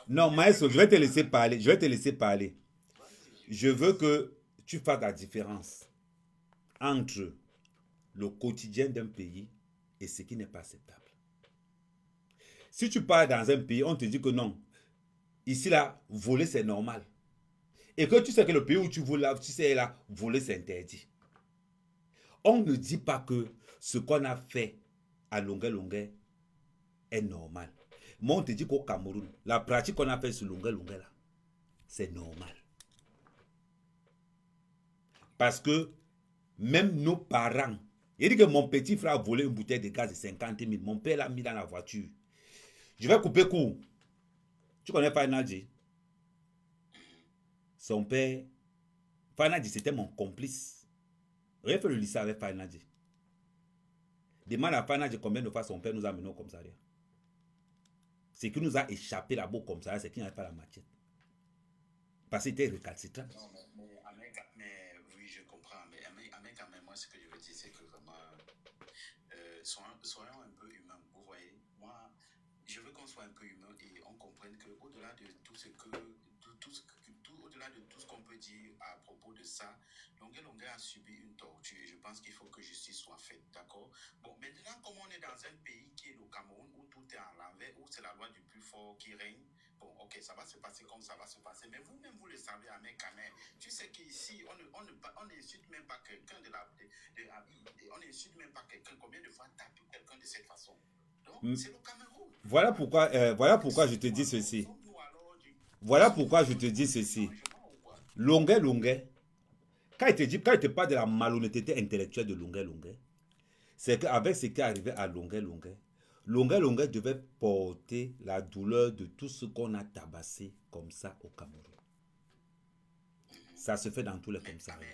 Non, maestro, je vais te laisser parler. Je veux que tu fasses la différence entre le quotidien d'un pays et ce qui n'est pas acceptable. Si tu pars dans un pays, on te dit que non, ici là, voler c'est normal. Et que tu sais que le pays où tu voles là, tu sais là, voler c'est interdit. On ne dit pas que ce qu'on a fait à longueur est normal. Mais on te dit qu'au Cameroun, la pratique qu'on a fait sur longueur là, c'est normal. Parce que même nos parents, il dit que mon petit frère a volé une bouteille de gaz de 50 000. Mon père l'a mis dans la voiture. Je vais couper court. Tu connais Fanadji? Son père, Fanadji, c'était mon complice. Il a fait le lycée avec Fanadji. Demande à Fanadji combien de fois son père nous a menés au commissariat. Ce qui nous a échappé là-bas au commissariat, c'est qu'il n'avait pas la machette. Parce qu'il était récalcitrant. Mais oui, je comprends. Mais quand même, moi, ce que je veux dire, c'est que vraiment, soyons un peu humains. Vous voyez, moi, je veux qu'on soit un peu humain et on comprenne qu'au-delà de tout ce que, au-delà de tout ce qu'on peut dire à propos de ça, Longué a subi une torture et je pense qu'il faut que justice soit faite, d'accord? Bon, maintenant, comme on est dans un pays qui est le Cameroun, où tout est en l'envers, où c'est la loi du plus fort qui règne, bon, ok, ça va se passer comme ça va se passer, mais vous-même, vous le savez, tu sais qu'ici, on n'insulte même pas quelqu'un on n'insulte même pas quelqu'un. Combien de fois taper quelqu'un de cette façon? Donc, c'est le Cameroun. Voilà pourquoi je te dis ceci. Longuet, quand il te parle de la malhonnêteté intellectuelle de Longuet, c'est qu'avec ce qui est arrivé à Longuet devait porter la douleur de tout ce qu'on a tabassé comme ça au Cameroun. Ça se fait dans tous les commissariats.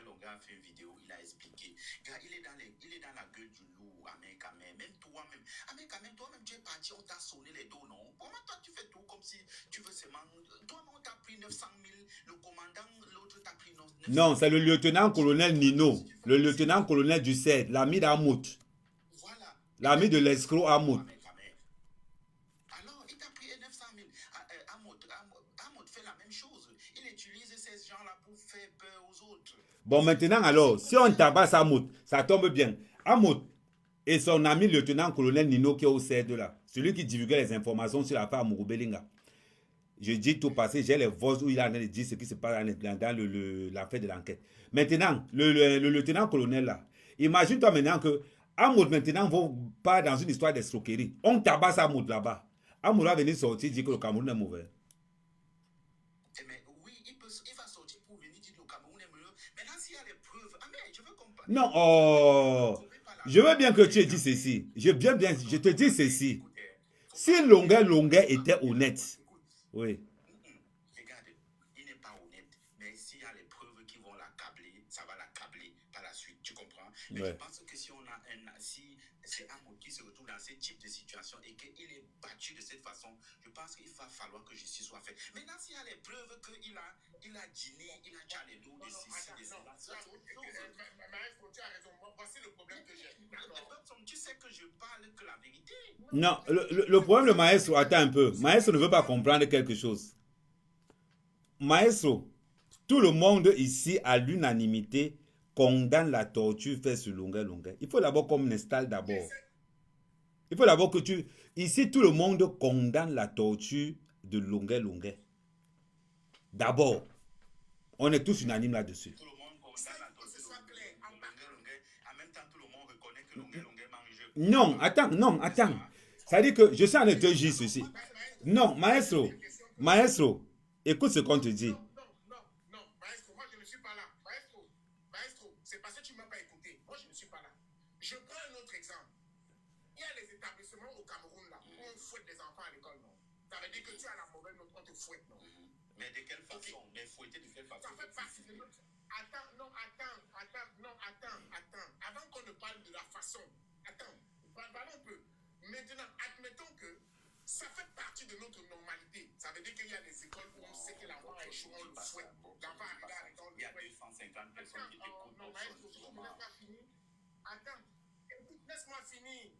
Longuet a fait une vidéo, il a expliqué. Il est dans la gueule du loup, même toi-même. Toi-même, tu es parti, on t'a sonné les dos, non? Comment toi, tu fais tout comme si tu veux seulement... Toi-même, on t'a pris 900 000, le commandant, l'autre t'a pris 900 000. Non, c'est le lieutenant-colonel Nino, le lieutenant-colonel du CED, l'ami d'Amout. Voilà. L'ami de l'escroc Amout. Alors, il t'a pris 900 000. Amout fait la même chose. Il utilise ces gens-là pour faire peur aux autres. Bon, maintenant, alors, si on tabasse Amout, ça tombe bien. Amout et son ami lieutenant-colonel Nino qui est au CED là, celui qui divulguait les informations sur l'affaire Mouroubelinga. Je dis tout parce que j'ai les voix où il a dit ce qui se passe dans l'affaire de l'enquête. Maintenant, le lieutenant-colonel là, imagine-toi maintenant que Amoud maintenant va pas dans une histoire d'escroquerie. On tabasse Amoud là-bas. Amoud va venir sortir dire que le Cameroun est mauvais. Mais oui, il va sortir pour venir dire que le Cameroun est mauvais. Maintenant, s'il y a les preuves, je veux comparer. Non, je veux bien que tu aies dit ceci. Je te dis ceci. Si Longuet était honnête, oui. Regarde, il n'est pas honnête, mais s'il y a les preuves qui vont l'accabler, ça va l'accabler par la suite, tu comprends? Mais je pense que si c'est Amoud qui se retrouve dans ce type de situation et qu'il est battu de cette façon, je pense qu'il va falloir que justice soit faite. Maintenant, s'il y a les preuves qu'il a dîné, il a déjà les dos de ceci, de cela. Maestro, tu as raison. Voici le problème que j'ai. Tu sais que je parle que la vérité. Non, le problème de Maestro, attends un peu. Maestro ne veut pas comprendre quelque chose. Maestro, tout le monde ici à l'unanimité condamne la torture faite sur Longuet. Il faut d'abord qu'on installe d'abord. Il faut d'abord que tu... Ici, tout le monde condamne la torture de Longuet. D'abord, on est tous unanimes là-dessus. ça, la il faut que tortue ce soit clair. en même temps, tout le monde reconnaît que Longue mange. Non, attends, non, attends. Ça veut dire que je suis en train de te dire ceci. Non, maestro, maestro, écoute ce qu'on te dit. Non, maestro, moi je ne suis pas là. Maestro, c'est parce que tu ne m'as pas écouté. Moi je ne suis pas là. Je prends un autre exemple. Il y a les établissements au Cameroun là, où on fouette les enfants à l'école, non? Ça veut dire que tu as la mauvaise note, on te fouette, non? Mais de quelle façon? Mais fouetter de quelle façon? Ça fait partie de notre... Attends. Avant qu'on ne parle de la façon, parlons un peu. Maintenant, admettons que ça fait partie de notre normalité. Ça veut dire qu'il y a des écoles où on sait que l'enfant a échoué, on le fouette. L'enfant arrive à l'école, il y a 250 personnes qui t'écoutent. Non, maestro, laisse-moi finir. Attends, écoute, laisse-moi finir.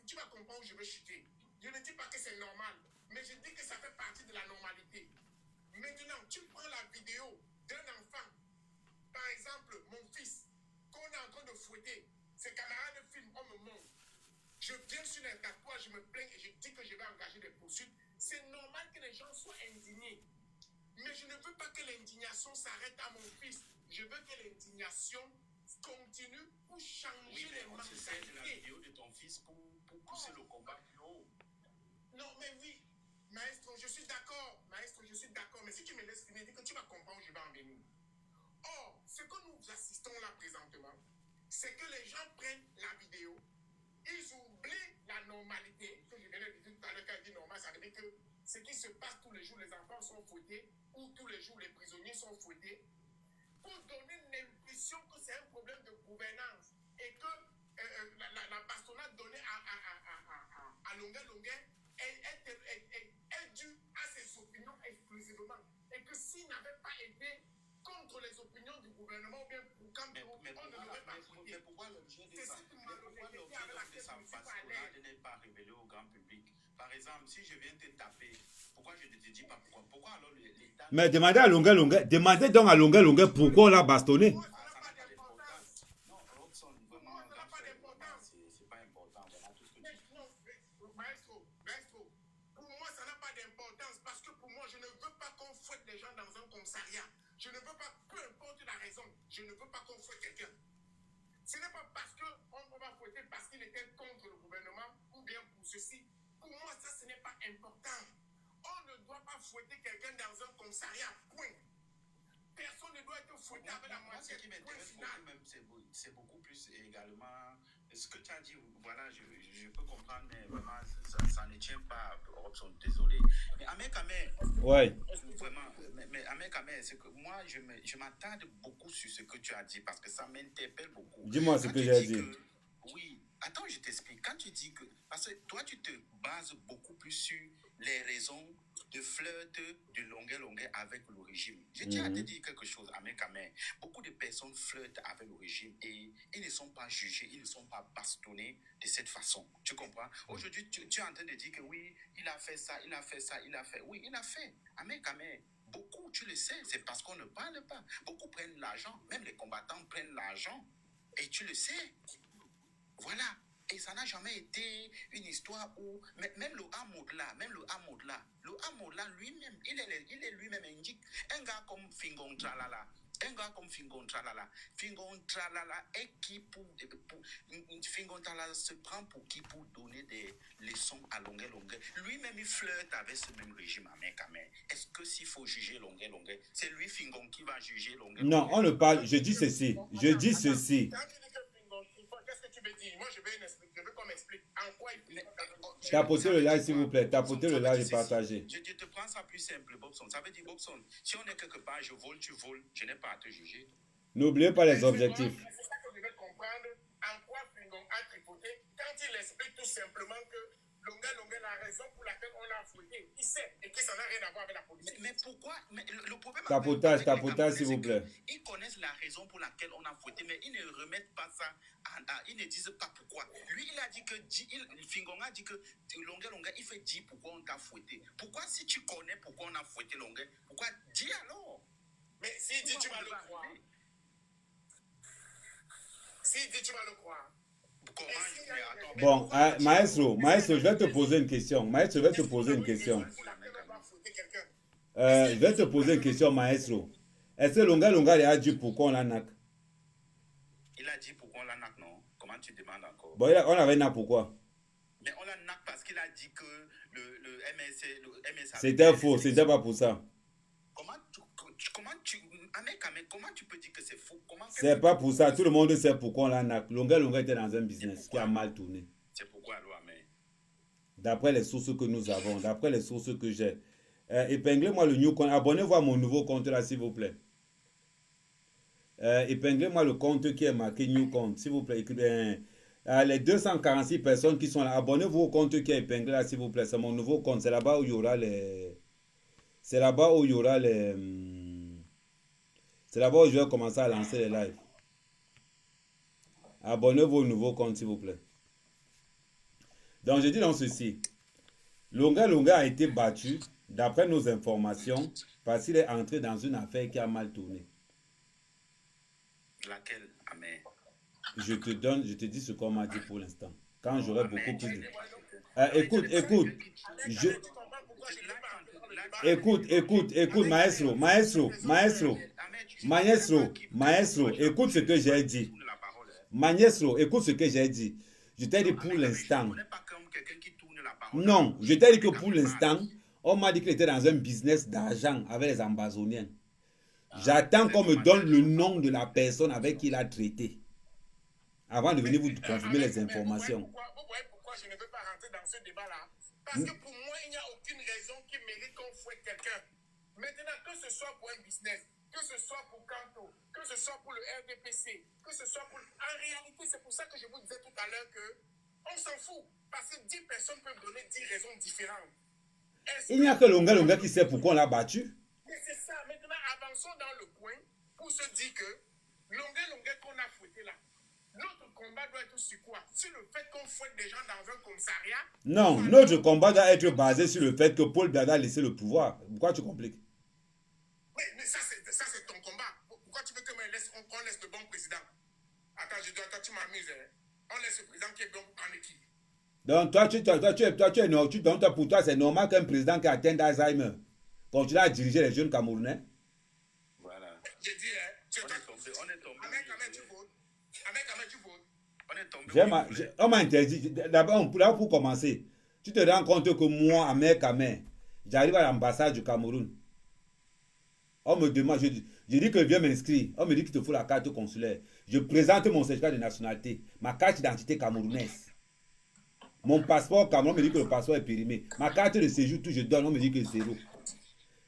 Tu vas comprendre où je veux chuter. Je ne dis pas que c'est normal, mais je dis que ça fait partie de la normalité. Maintenant, tu prends la vidéo d'un enfant, par exemple, mon fils, qu'on est en train de fouetter, ses camarades filment, on me montre. Je viens sur un tatouage, je me plains et je dis que je vais engager des poursuites. C'est normal que les gens soient indignés. Mais je ne veux pas que l'indignation s'arrête à mon fils. Je veux que l'indignation continue pour changer les mentalités. C'est la vidéo de ton fils pour pousser le combat plus haut. Non, mais oui. Maestro, je suis d'accord. Mais si tu me laisses finir, dis que tu vas comprendre où je vais en venir. Or, ce que nous assistons là présentement, c'est que les gens prennent la vidéo, ils oublient la normalité. Que je viens de dire tout à l'heure, quand je dis normal, ça veut dire que ce qui se passe tous les jours, les enfants sont fouettés, ou tous les jours, les prisonniers sont fouettés, pour donner l'impression que c'est un problème de gouvernance et que la bastonnade donnée à Longuet est due à ses opinions exclusivement. Et que s'il n'avait pas été contre les opinions du gouvernement, bien pour quand on ne l'aurait pas fouetté. Mais pourquoi l'objet de sa bastonnade n'est pas révélé au grand public? Par exemple, si je viens te taper, pourquoi je ne te dis pas pourquoi? Pourquoi alors l'État... Mais demandez donc à Longuet pourquoi on l'a bastonné. Non, Robson, vraiment, c'est pas important. Voilà tout ce que tu dis. Non, maestro, pour moi, ça n'a pas d'importance parce que pour moi, je ne veux pas qu'on fouette les gens dans un commissariat. Je ne veux pas, peu importe la raison, je ne veux pas qu'on fouette quelqu'un. Ce n'est pas parce qu'on va fouetter parce qu'il était contre le gouvernement ou bien pour ceci. Pour moi, ça, ce n'est pas important. On ne doit pas fouetter quelqu'un dans un commissariat, point. Personne ne doit être fouetté avec la moitié. Ce qui m'intéresse beaucoup même, c'est beaucoup plus également ce que tu as dit. Voilà, je peux comprendre, mais vraiment, ça ne tient pas. Robson, désolé. Mais Ahmed Kamer, ouais. Vraiment, mais Ahmed Kamer, c'est que moi, je m'attarde beaucoup sur ce que tu as dit parce que ça m'interpelle beaucoup. Dis-moi ce que j'ai dit. Oui, attends, je t'explique. Quand tu dis que... Parce que toi, tu te bases beaucoup plus sur les raisons de flirt de Longuet avec le régime. Je tiens à te dire quelque chose, Ahmed Kamer. Beaucoup de personnes flirtent avec le régime et ils ne sont pas jugés, ils ne sont pas bastonnés de cette façon. Tu comprends? Aujourd'hui, tu es en train de dire que oui, il a fait ça. Oui, il a fait. Ahmed Kamer, beaucoup, tu le sais, c'est parce qu'on ne parle pas. Beaucoup prennent l'argent, même les combattants prennent l'argent. Et tu le sais. Voilà. Et ça n'a jamais été une histoire où, même le Hamoud-là, lui-même, il est lui-même indique. Un gars comme Fingon Tralala est qui Fingon Tralala se prend pour qui pour donner des leçons à Longuet. Lui-même, il flirte avec ce même régime à Kamer. Est-ce que s'il faut juger Longuet, c'est lui, Fingon, qui va juger Longuet? Non, on ne parle, je dis ceci. Qu'est-ce que tu veux dire? Moi, je veux qu'on m'explique en quoi il faut... Tapotez le like, s'il vous plaît. Tapotez le like et partagez. Je te prends ça plus simple, Bobson. Ça veut dire, Bobson, si on est quelque part, je vole, tu voles, je n'ai pas à te juger. N'oubliez pas les objectifs. C'est ça que je veux comprendre. En quoi Fingon a tripoté quand il explique tout simplement que Longuet la raison pour laquelle on l'a fouillé. Il sait et que ça n'a rien à voir avec la politique. Mais pourquoi? Le problème... Tapotage, s'il vous plaît. Ils connaissent la raison pour laquelle on a fouetté, mais ils ne remettent pas ça, ils ne disent pas pourquoi. Lui, il a dit que, Fingon a dit que Longuet, il fait dire pourquoi on t'a fouetté. Pourquoi, si tu connais pourquoi on a fouetté Longuet, pourquoi dis alors? Mais s'il dit, tu vas le croire. S'il dit, tu vas le croire. Bon, maestro, je vais te poser une question. Je vais te poser une question, maestro. Est-ce que Longa a dit pourquoi on l'a nac? a dit pourquoi on l'a NAC, non? Comment tu demandes encore? Bon, on avait NAC pourquoi? Mais on l'a NAC parce qu'il a dit que le MS c'était faux, c'était pas pour ça. Comment tu peux dire que c'est faux? C'est pas pour ça, tout le monde sait pourquoi on l'a NAC. Longa était dans un business qui a mal tourné. C'est pourquoi alors, Amen? D'après les sources que nous avons, d'après les sources que j'ai. Épinglez-moi le new compte. Abonnez-vous à mon nouveau compte là, s'il vous plaît. Épinglez-moi le compte qui est marqué new compte, s'il vous plaît. Les 246 personnes qui sont là, abonnez-vous au compte qui est épinglé là, s'il vous plaît. C'est mon nouveau compte. C'est là-bas où il y aura les. C'est là-bas où il y aura les. C'est là-bas où je vais commencer à lancer les lives. Abonnez-vous au nouveau compte, s'il vous plaît. Donc, je dis dans ceci. Longa a été battu, d'après nos informations, parce qu'il est entré dans une affaire qui a mal tourné. Laquelle, Amen? Je te dis ce qu'on m'a dit pour l'instant. Quand j'aurai beaucoup plus de... Écoute, maestro, écoute ce que j'ai dit. Maestro, écoute ce que j'ai dit. Je t'ai dit pour l'instant. Non, je t'ai dit que pour l'instant, on m'a dit qu'il était dans un business d'argent avec les Ambazoniens. J'attends qu'on me donne le nom de la personne avec qui il a traité. Avant de venir vous confirmer les informations. Pourquoi je ne veux pas rentrer dans ce débat-là? Parce que pour moi, il n'y a aucune raison qui mérite qu'on fouette quelqu'un. Maintenant, que ce soit pour un business, que ce soit pour Kanto, que ce soit pour le RDPC, que ce soit pour... En réalité, c'est pour ça que je vous disais tout à l'heure que on s'en fout. Parce que 10 personnes peuvent donner 10 raisons différentes. Il n'y a que Longa qui sait pourquoi on l'a battu. Mais c'est ça. Maintenant, avançons dans le point pour se dire que Longa qu'on a fouetté là, notre combat doit être sur quoi? Sur le fait qu'on fouette des gens dans un commissariat? Non, notre combat doit être basé sur le fait que Paul Biya a laissé le pouvoir. Pourquoi tu compliques? Mais ça, c'est ton combat. Pourquoi tu veux qu'on laisse le bon président? Attends, tu m'amuses. On laisse le président qui est bon en équipe. Donc, pour toi, c'est normal qu'un président qui a atteint d'Alzheimer continue à diriger les jeunes Camerounais? Voilà. J'ai dit, on est tombé. Ahmed, tu votes. On est tombé. On m'a interdit. D'abord, pour commencer, tu te rends compte que moi, Ahmed Kamer, j'arrive à l'ambassade du Cameroun. On me demande, je dis que je viens m'inscrire. On me dit qu'il te faut la carte consulaire. Je présente mon certificat de nationalité, ma carte d'identité camerounaise. Mon passeport camerounais, on me dit que le passeport est périmé. Ma carte de séjour, tout je donne, on me dit que c'est zéro.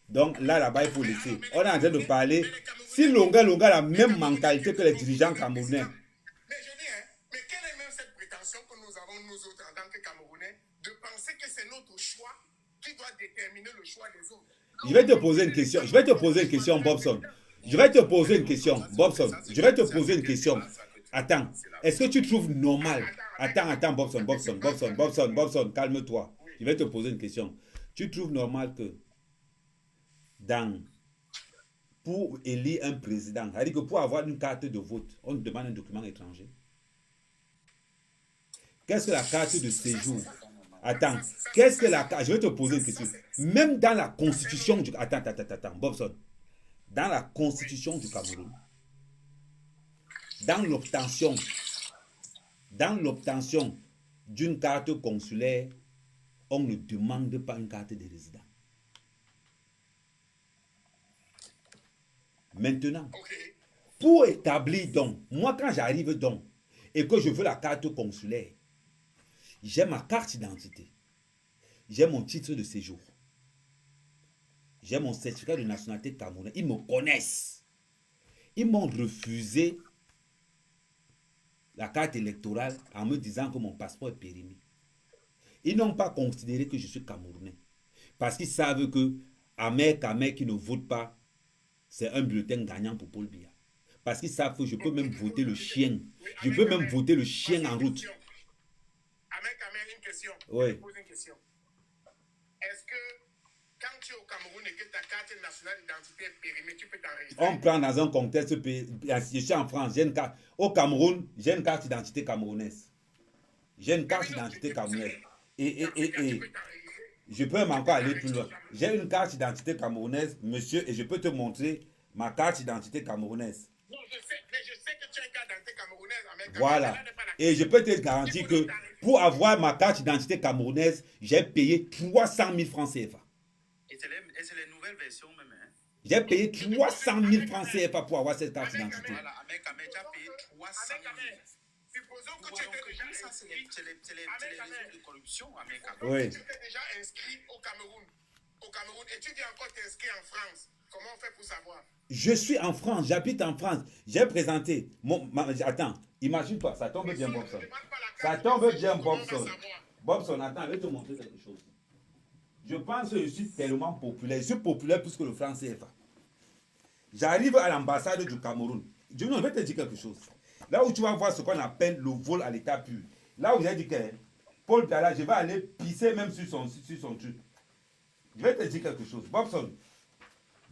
Donc là-bas, il faut laisser. On est en train de parler. Si Longa a la même mentalité que les dirigeants camerounais. Mais je dis, mais quelle est même cette prétention que nous avons, nous autres, en tant que Camerounais, de penser que c'est notre choix qui doit déterminer le choix des autres? Je vais te poser une question, Bobson. Je vais te poser une question. Attends, est-ce que tu trouves normal? Attends, Bobson, calme-toi. Je vais te poser une question. Tu trouves normal que pour élire un président, c'est-à-dire que pour avoir une carte de vote, on demande un document étranger? Qu'est-ce que la carte de séjour? Attends, qu'est-ce que la carte... Je vais te poser une question. Même dans la constitution du... Attends, Bobson. Dans la constitution du Cameroun, dans l'obtention d'une carte consulaire, on ne demande pas une carte de résident. Maintenant, pour établir donc, moi quand j'arrive donc, et que je veux la carte consulaire, j'ai ma carte d'identité, j'ai mon titre de séjour, j'ai mon certificat de nationalité camerounaise. Ils me connaissent. Ils m'ont refusé la carte électorale en me disant que mon passeport est périmé. Ils n'ont pas considéré que je suis Camerounais. Parce qu'ils savent que Ahmed Kamer qui ne vote pas, c'est un bulletin gagnant pour Paul Biya. Parce qu'ils savent que je peux même voter le chien. Je peux même voter le chien en route. Ahmed Kamer, une question. Oui. Je pose une question. Est-ce que quand tu es au Cameroun et que ta carte nationale d'identité est périmée, tu peux t'enregistrer? On prend dans un contexte, je suis en France, j'ai une carte. Au Cameroun, j'ai une carte d'identité camerounaise. J'ai une carte d'identité camerounaise. Et je peux même encore aller plus loin. J'ai une carte d'identité camerounaise, monsieur, et je peux te montrer ma carte d'identité camerounaise. Non, je sais que tu as une carte d'identité camerounaise, Voilà. Et je peux te garantir que pour avoir ma carte d'identité camerounaise, j'ai payé 300 000 francs CFA. Et c'est les nouvelles versions même. Hein? J'ai payé 300 000 francs CFA pour avoir cette carte d'identité. Voilà, Ahmed Kamé, tu as payé 300 000. Supposons que tu étais déjà Ça, c'est les réseaux de corruption, Ahmed Kamé. Oui. Tu étais déjà inscrit au Cameroun. Et tu viens encore t'inscrire en France. Comment on fait pour savoir? Je suis en France, j'habite en France. J'ai présenté. Attends, imagine-toi, ça tombe bien, Bobson. Ça tombe bien, Bobson. Bobson, attends, je vais te montrer quelque chose. Je pense que je suis tellement populaire. Je suis populaire plus que le franc CFA. J'arrive à l'ambassade du Cameroun. Je vais te dire quelque chose. Là où tu vas voir ce qu'on appelle le vol à l'état pur. Là où j'ai dit que Paul Biala, je vais aller pisser même sur son truc. Je vais te dire quelque chose. Bobson,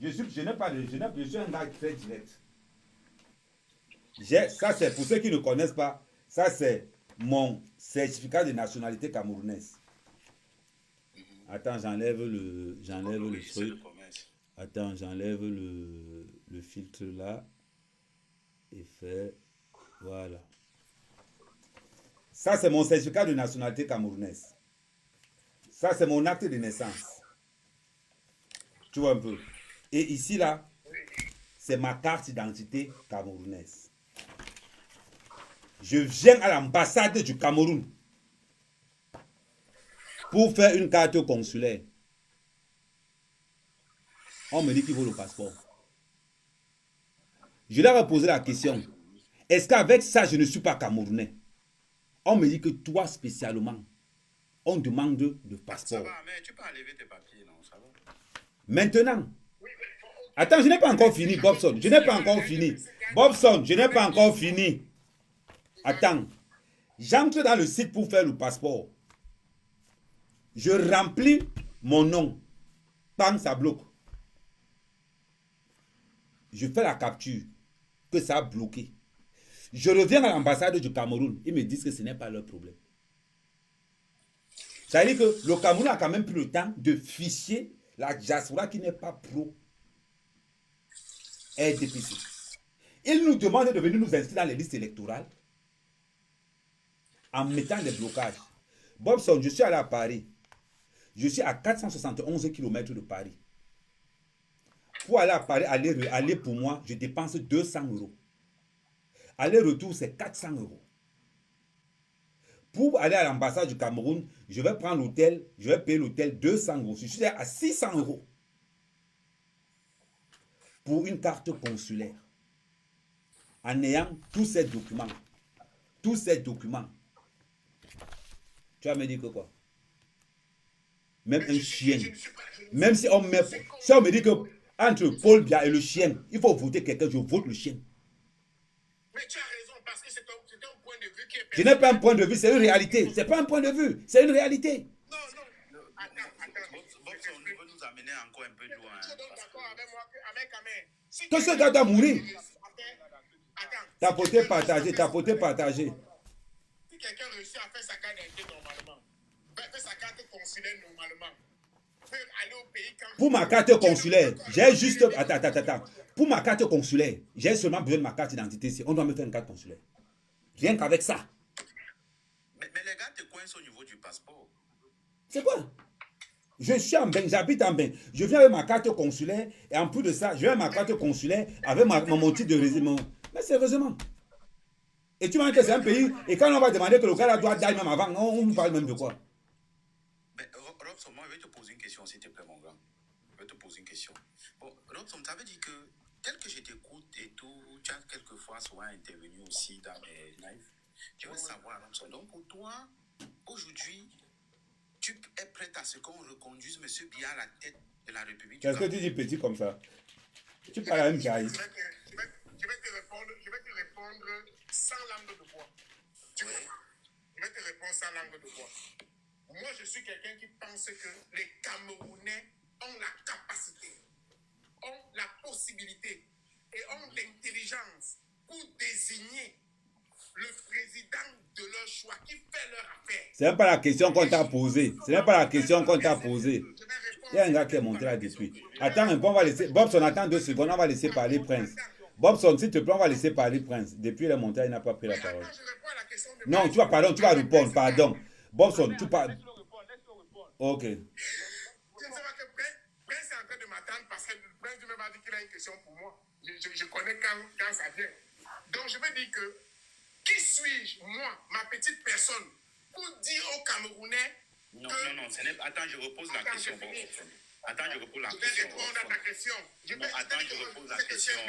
je suis un gars très direct. Ça, c'est pour ceux qui ne connaissent pas, ça, c'est mon certificat de nationalité camerounaise. Attends, j'enlève le truc. Attends, j'enlève le filtre là. Et fait. Voilà. Ça, c'est mon certificat de nationalité camerounaise. Ça, c'est mon acte de naissance. Tu vois un peu. Et ici, là, c'est ma carte d'identité camerounaise. Je viens à l'ambassade du Cameroun pour faire une carte consulaire. On me dit qu'il faut le passeport. Je leur ai posé la question. Est-ce qu'avec ça, je ne suis pas camerounais? On me dit que toi, spécialement, on demande le passeport. Ça va, mais tu peux enlever tes papiers, non? Ça va. Maintenant. Attends, je n'ai pas encore fini, Bobson. Je n'ai pas encore fini. Bobson, je n'ai pas encore fini. Attends. J'entre dans le site pour faire le passeport. Je remplis mon nom. Bam, ça bloque. Je fais la capture. Que ça a bloqué. Je reviens à l'ambassade du Cameroun. Ils me disent que ce n'est pas leur problème. Ça veut dire que le Cameroun a quand même pris le temps de ficher la diaspora qui n'est pas pro RDPC. Ils nous demandent de venir nous inscrire dans les listes électorales en mettant des blocages. Bobson, je suis allé à Paris. Je suis à 471 km de Paris. Pour aller à Paris, aller pour moi, je dépense 200 €. Aller-retour, c'est 400 €. Pour aller à l'ambassade du Cameroun, je vais prendre l'hôtel, je vais payer l'hôtel 200 €. Je suis à 600 € pour une carte consulaire. En ayant tous ces documents. Tous ces documents. Tu vas me dire que quoi? Même un chien. Même si on me dit que entre Paul Biya et le chien, il faut voter quelqu'un, je vote le chien. Mais tu as raison, parce que c'est un point de vue qui est... Je n'ai pas un point de vue, c'est une réalité. C'est pas un point de vue, c'est une réalité. Non. Attends. Bobson, on veut nous amener encore un peu loin. Tu es donc d'accord avec moi qu'avec Amé... Que ce gars doit mourir. Attends. Tapoter, partager. Si quelqu'un réussit à faire sa carte d'identité normalement, fait sa carte consulaire normalement, peut aller au pays quand... Pour ma carte consulaire, j'ai juste... Attends. Pour ma carte consulaire, j'ai seulement besoin de ma carte d'identité. On doit me faire une carte consulaire. Rien qu'avec ça. Mais les gars te coincent au niveau du passeport. C'est quoi? Je suis en Bain, j'habite en Bain. Je viens avec ma carte consulaire et en plus de ça, je viens avec ma carte consulaire avec mon titre de résident. Mais sérieusement. Et tu m'as dit que c'est un pays, et quand on va demander que le gars là doit d'aller même avant, on nous parle même de quoi? Mais Robson, moi je vais te poser une question s'il te plaît mon gars. Je vais te poser une question. Bon, Robson, ça veut dire que tel que je t'écoute et tout, tu as quelquefois souvent intervenu aussi dans mes lives. Je veux savoir, Robson, donc pour toi, aujourd'hui, tu es prêt à ce qu'on reconduise M. Biya à la tête de la République du Qu'est-ce que Cameroun? tu dis petit comme ça? Tu parles à une caille. Je vais te répondre sans langue de bois. Tu vois? Je vais te répondre sans langue de bois. Moi, je suis quelqu'un qui pense que les Camerounais ont la capacité, ont la possibilité et ont l'intelligence pour désigner le président de leur choix qui fait leur affaire. C'est même pas la question qu'on t'a posée. C'est même pas la question qu'on t'a posée. Je vais répondre. Il y a un gars qui est monté là depuis. Attends un peu, on va laisser. Bobson, attends 2 secondes, on va laisser parler Prince. Bobson, s'il te plaît, on va laisser parler Prince. Depuis la montée, il n'a pas pris la Mais parole. attends, je réponds à la question de Non, Prince. tu vas, pardon, tu vas répondre, pardon. Bobson, tu parles. Laisse-le répondre, laisse-le répondre. Ok. Je ne sais pas que Prince est en train de m'attendre parce que Prince lui m'a dit qu'il a une question pour moi. Je connais quand ça vient. Donc je veux dire que qui suis-je, moi, ma petite personne, pour dire aux Camerounais Non, que... non, non, attends, je repose la Attends, question. je finis. Attends, je repose la Je vais question. répondre à ta question. Non, attends, je repose la question.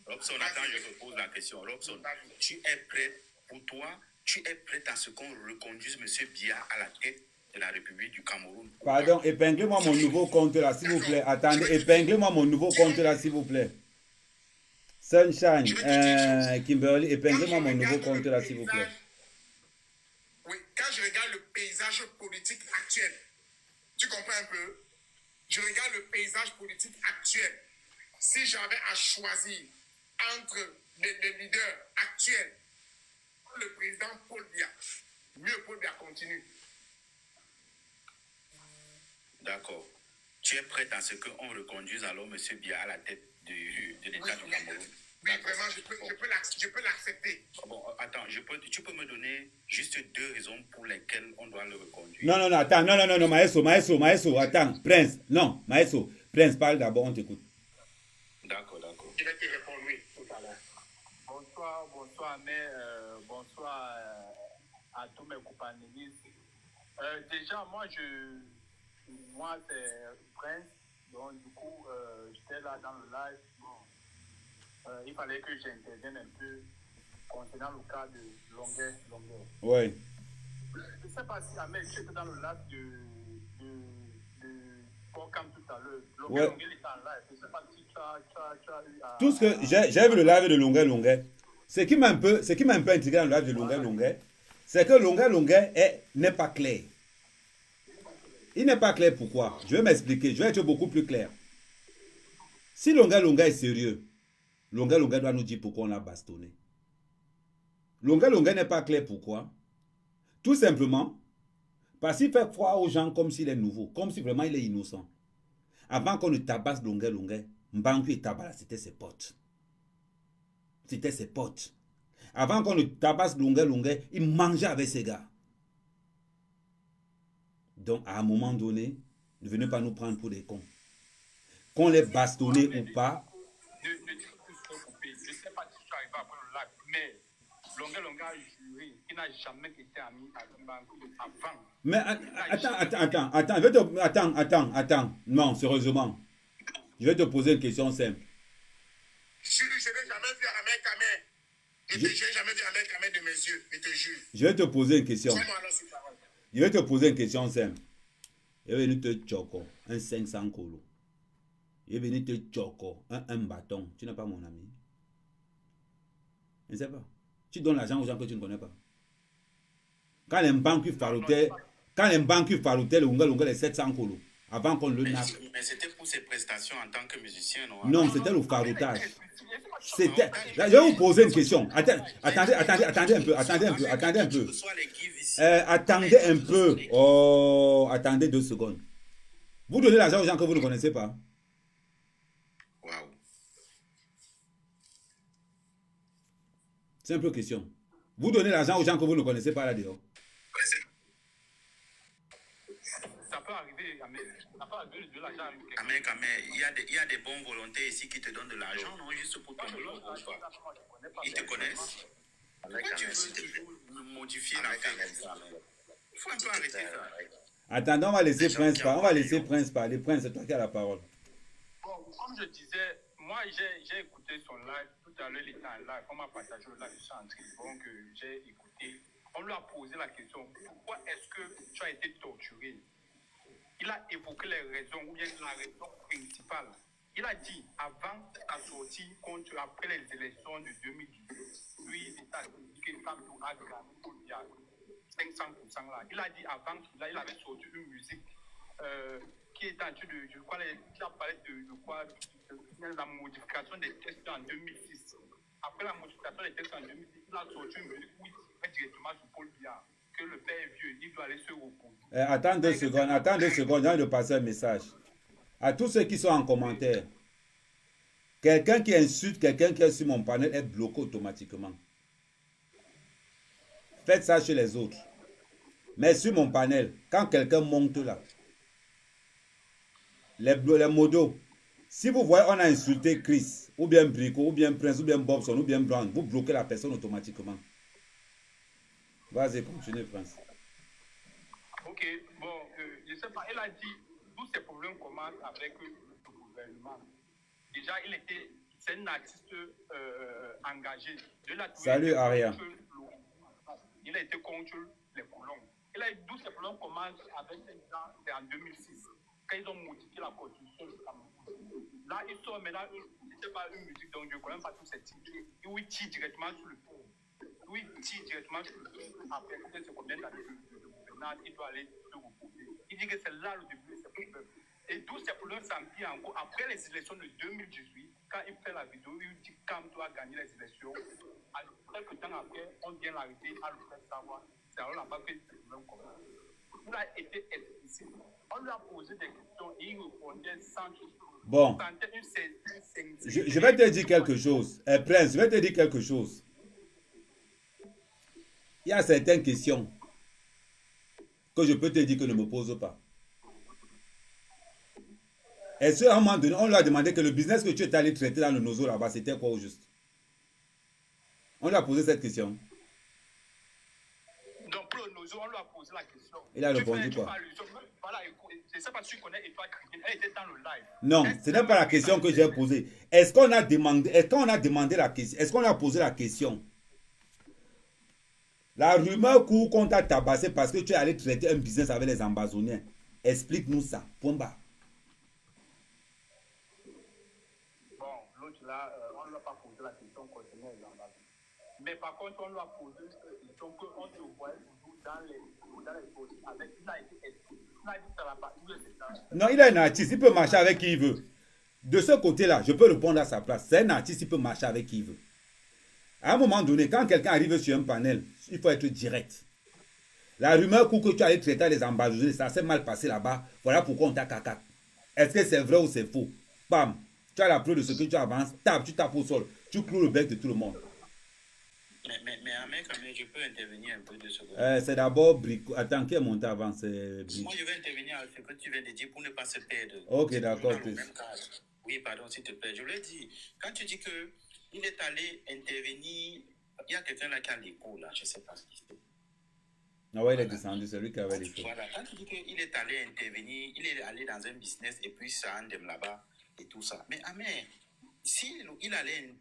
Robson, attends, je repose la question. Robson, tu es prêt, pour toi, tu es prêt à ce qu'on reconduise M. Biya à la tête de la République du Cameroun? Pardon, épinglez-moi mon nouveau compte là, s'il vous plaît. Attendez, épinglez-moi mon nouveau compte là, s'il vous plaît. Sunshine, Kimberly, épinglez-moi mon nouveau compte là, s'il vous plaît. Oui, quand je regarde le paysage politique actuel, tu comprends un peu? Je regarde le paysage politique actuel. Si j'avais à choisir entre les leaders actuels, le président Paul Biya, mieux Paul Biya continue. D'accord. Tu es prêt à ce qu'on reconduise alors M. Biya à la tête de l'État du Cameroun? Oui, vraiment, je peux l'accepter. Bon, attends, tu peux me donner juste 2 raisons pour lesquelles on doit le reconduire? Non, attends, non, Maestro, attends, Prince, non, Maestro, Prince, parle d'abord, on t'écoute. D'accord. Je vais te répondre, oui, tout à l'heure. Bonsoir, mais bonsoir à tous mes compagnonnistes. Déjà, moi, c'est Prince, donc du coup, j'étais là dans le live. Bon, il fallait que j'intervienne un peu concernant le cas de Longuet. Oui. Je ne sais pas si Ahmed, tu étais dans le live de Porcam tout à l'heure. Longuet, il était en live. Je ne sais pas si tu as eu à... Tout ce que j'ai vu le live de Longuet. Ce qui m'a un peu intrigué dans le live de Longuet, c'est que Longuet n'est pas clair. Il n'est pas clair pourquoi. Je vais m'expliquer, je vais être beaucoup plus clair. Si Longuet est sérieux, Longuet doit nous dire pourquoi on l'a bastonné. Longuet n'est pas clair pourquoi. Tout simplement, parce qu'il fait croire aux gens comme s'il est nouveau, comme si vraiment il est innocent. Avant qu'on ne tabasse Longuet, Mbangu et Tabala, c'était ses potes. Avant qu'on ne tabasse Longuet, il mangeait avec ses gars. Donc, à un moment donné, ne venez pas nous prendre pour des cons. Qu'on les bastonne ou pas. Ne dis plus trop coupé. Je ne sais pas si tu arrives après le live, mais Longuet a juré qu'il n'a jamais été ami avec Mbangu avant. Mais attends. Non, sérieusement. Je vais te poser une question simple. Je n'ai jamais vu Ahmed Kamel. Je n'ai jamais vu Ahmed Kamel de mes yeux, je te jure. Je vais te poser une question. Comment alors c'est parole? Je vais te poser une question simple. Je vais venir te choco un 500 colo. Je vais venir te choco un bâton. Tu n'es pas mon ami. Je ne sais pas. Tu donnes l'argent aux gens que tu ne connais pas. Quand les banques faroutaient, le Longuet les 700 colo. Avant qu'on le nappe. Mais c'était pour ses prestations en tant que musicien, non? Non, c'était le faroutage. C'était... Je vais vous poser une question. Attendez un peu. Attendez un peu. Oh, attendez 2 secondes. Vous donnez l'argent aux gens que vous ne connaissez pas. Waouh. Simple question. Vous donnez l'argent aux gens que vous ne connaissez pas là-dedans. Ça peut arriver, mais ça peut arriver de l'argent. Il y a des bonnes volontés ici qui te donnent de l'argent, non? Juste pour ton boulot. Ils te connaissent. Pourquoi tu veux toujours modifier la fête? Il faut un peu arrêter ça. Attendez, on va laisser Prince parler. Prince, c'est toi qui as la parole. Bon, comme je disais, moi j'ai écouté son live. Tout à l'heure, il était en live. On m'a partagé le live sur un tribun que j'ai écouté. On lui a posé la question, pourquoi est-ce que tu as été torturé? Il a évoqué les raisons, ou bien la raison principale. Il a dit, avant sa sortie après les élections de 2018, lui, il a dit que Kamtou a gagné pour 500% là. Il a dit avant qu'il avait sorti une musique qui est en train il a parlé de la modification des textes en 2006. Après la modification des textes en 2006, il a sorti une musique où il fait directement sur Paul Biya. Que le père est vieux, il doit aller se reposer. Attends 2 secondes, j'ai envie de passer un message. À tous ceux qui sont en commentaire, Quelqu'un qui insulte quelqu'un qui est sur mon panel est bloqué automatiquement. Faites ça chez les autres. Mais sur mon panel, quand quelqu'un monte là, les modos, si vous voyez on a insulté Chris, ou bien Brico, ou bien Prince, ou bien Bobson, ou bien Brown, vous bloquez la personne automatiquement. Vas-y, continue, Prince. Ok, bon, je ne sais pas, elle a dit, tous ces problèmes commencent avec le gouvernement. Déjà, c'est un artiste engagé. Salut, Aria. Il a été contre les colons. Il a dit, tous ces problèmes commencent avec ces gens, c'est en 2006, quand ils ont modifié la constitution du Cameroun. Là, ils sont maintenant, ce n'est pas une musique, donc je ne connais pas tous ces titres. Où ils tirent directement sur le pont. Où ils tirent directement sur le pont. Après, c'est combien d'années il doit aller se reposer. Il dit que c'est là le début de ces problèmes. Et tous ces problèmes s'empirent encore après les élections de 2018, quand il fait la vidéo, il dit quand tu as gagné les élections, quelques temps après, on vient l'arrêter à le faire savoir. C'est alors là-bas que ces problèmes commencent. Il a été explicite. On lui a posé des questions et il répondait sans chose. Bon, je vais te dire quelque chose. Prince, je vais te dire quelque chose. Il y a certaines questions que je peux te dire que ne me pose pas. Est-ce qu'à un moment donné, on lui a demandé que le business que tu étais allé traiter dans le nozo là-bas, c'était quoi au juste? On lui a posé cette question. Donc pour le nozo, on lui a posé la question. Il a répondu quoi? Voilà, je ne sais pas si tu connais Étoile Chrétienne, elle était dans le live. Non, ce n'est pas la question que j'ai posée. Est-ce qu'on a demandé la question? Est-ce qu'on a posé la question? La rumeur court qu'on t'a tabassé parce que tu es allé traiter un business avec les Ambazoniens. Explique-nous ça. Point barre. Bon, l'autre là, on ne lui a pas posé la question concernant les Ambazoniens. Mais par contre, on lui a posé la question qu'on te voit toujours dans les choses. Avec il a été expliqué. Il a dit que ça va pas. Non, il est un artiste. Il peut marcher avec qui il veut. De ce côté-là, je peux répondre à sa place. C'est un artiste, il peut marcher avec qui il veut. À un moment donné, quand quelqu'un arrive sur un panel, il faut être direct. La rumeur court que tu allais traiter les ambassadeurs, ça s'est mal passé là-bas. Voilà pourquoi on t'a cacat. Est-ce que c'est vrai ou c'est faux? Bam, tu as la preuve de ce que tu avances, tu tapes au sol, tu cloues le bec de tout le monde. Mais Ahmed, je peux intervenir un peu de ce c'est d'abord Brico. Attends, qui est monté avant? C'est Brico. Moi, je vais intervenir à ce que tu viens de dire pour ne pas se perdre. Ok, d'accord. Oui, pardon, s'il te plaît. Je l'ai dit. Quand tu dis que il est allé intervenir, il y a quelqu'un là qui a l'écho, là, je ne sais pas ce qu'il fait. Ah ouais, il est descendu, c'est lui qui avait l'écho. Voilà, quand tu dis qu'il est allé intervenir, il est allé dans un business et puis ça andem là-bas et tout ça. Mais Ahmed, si il est allé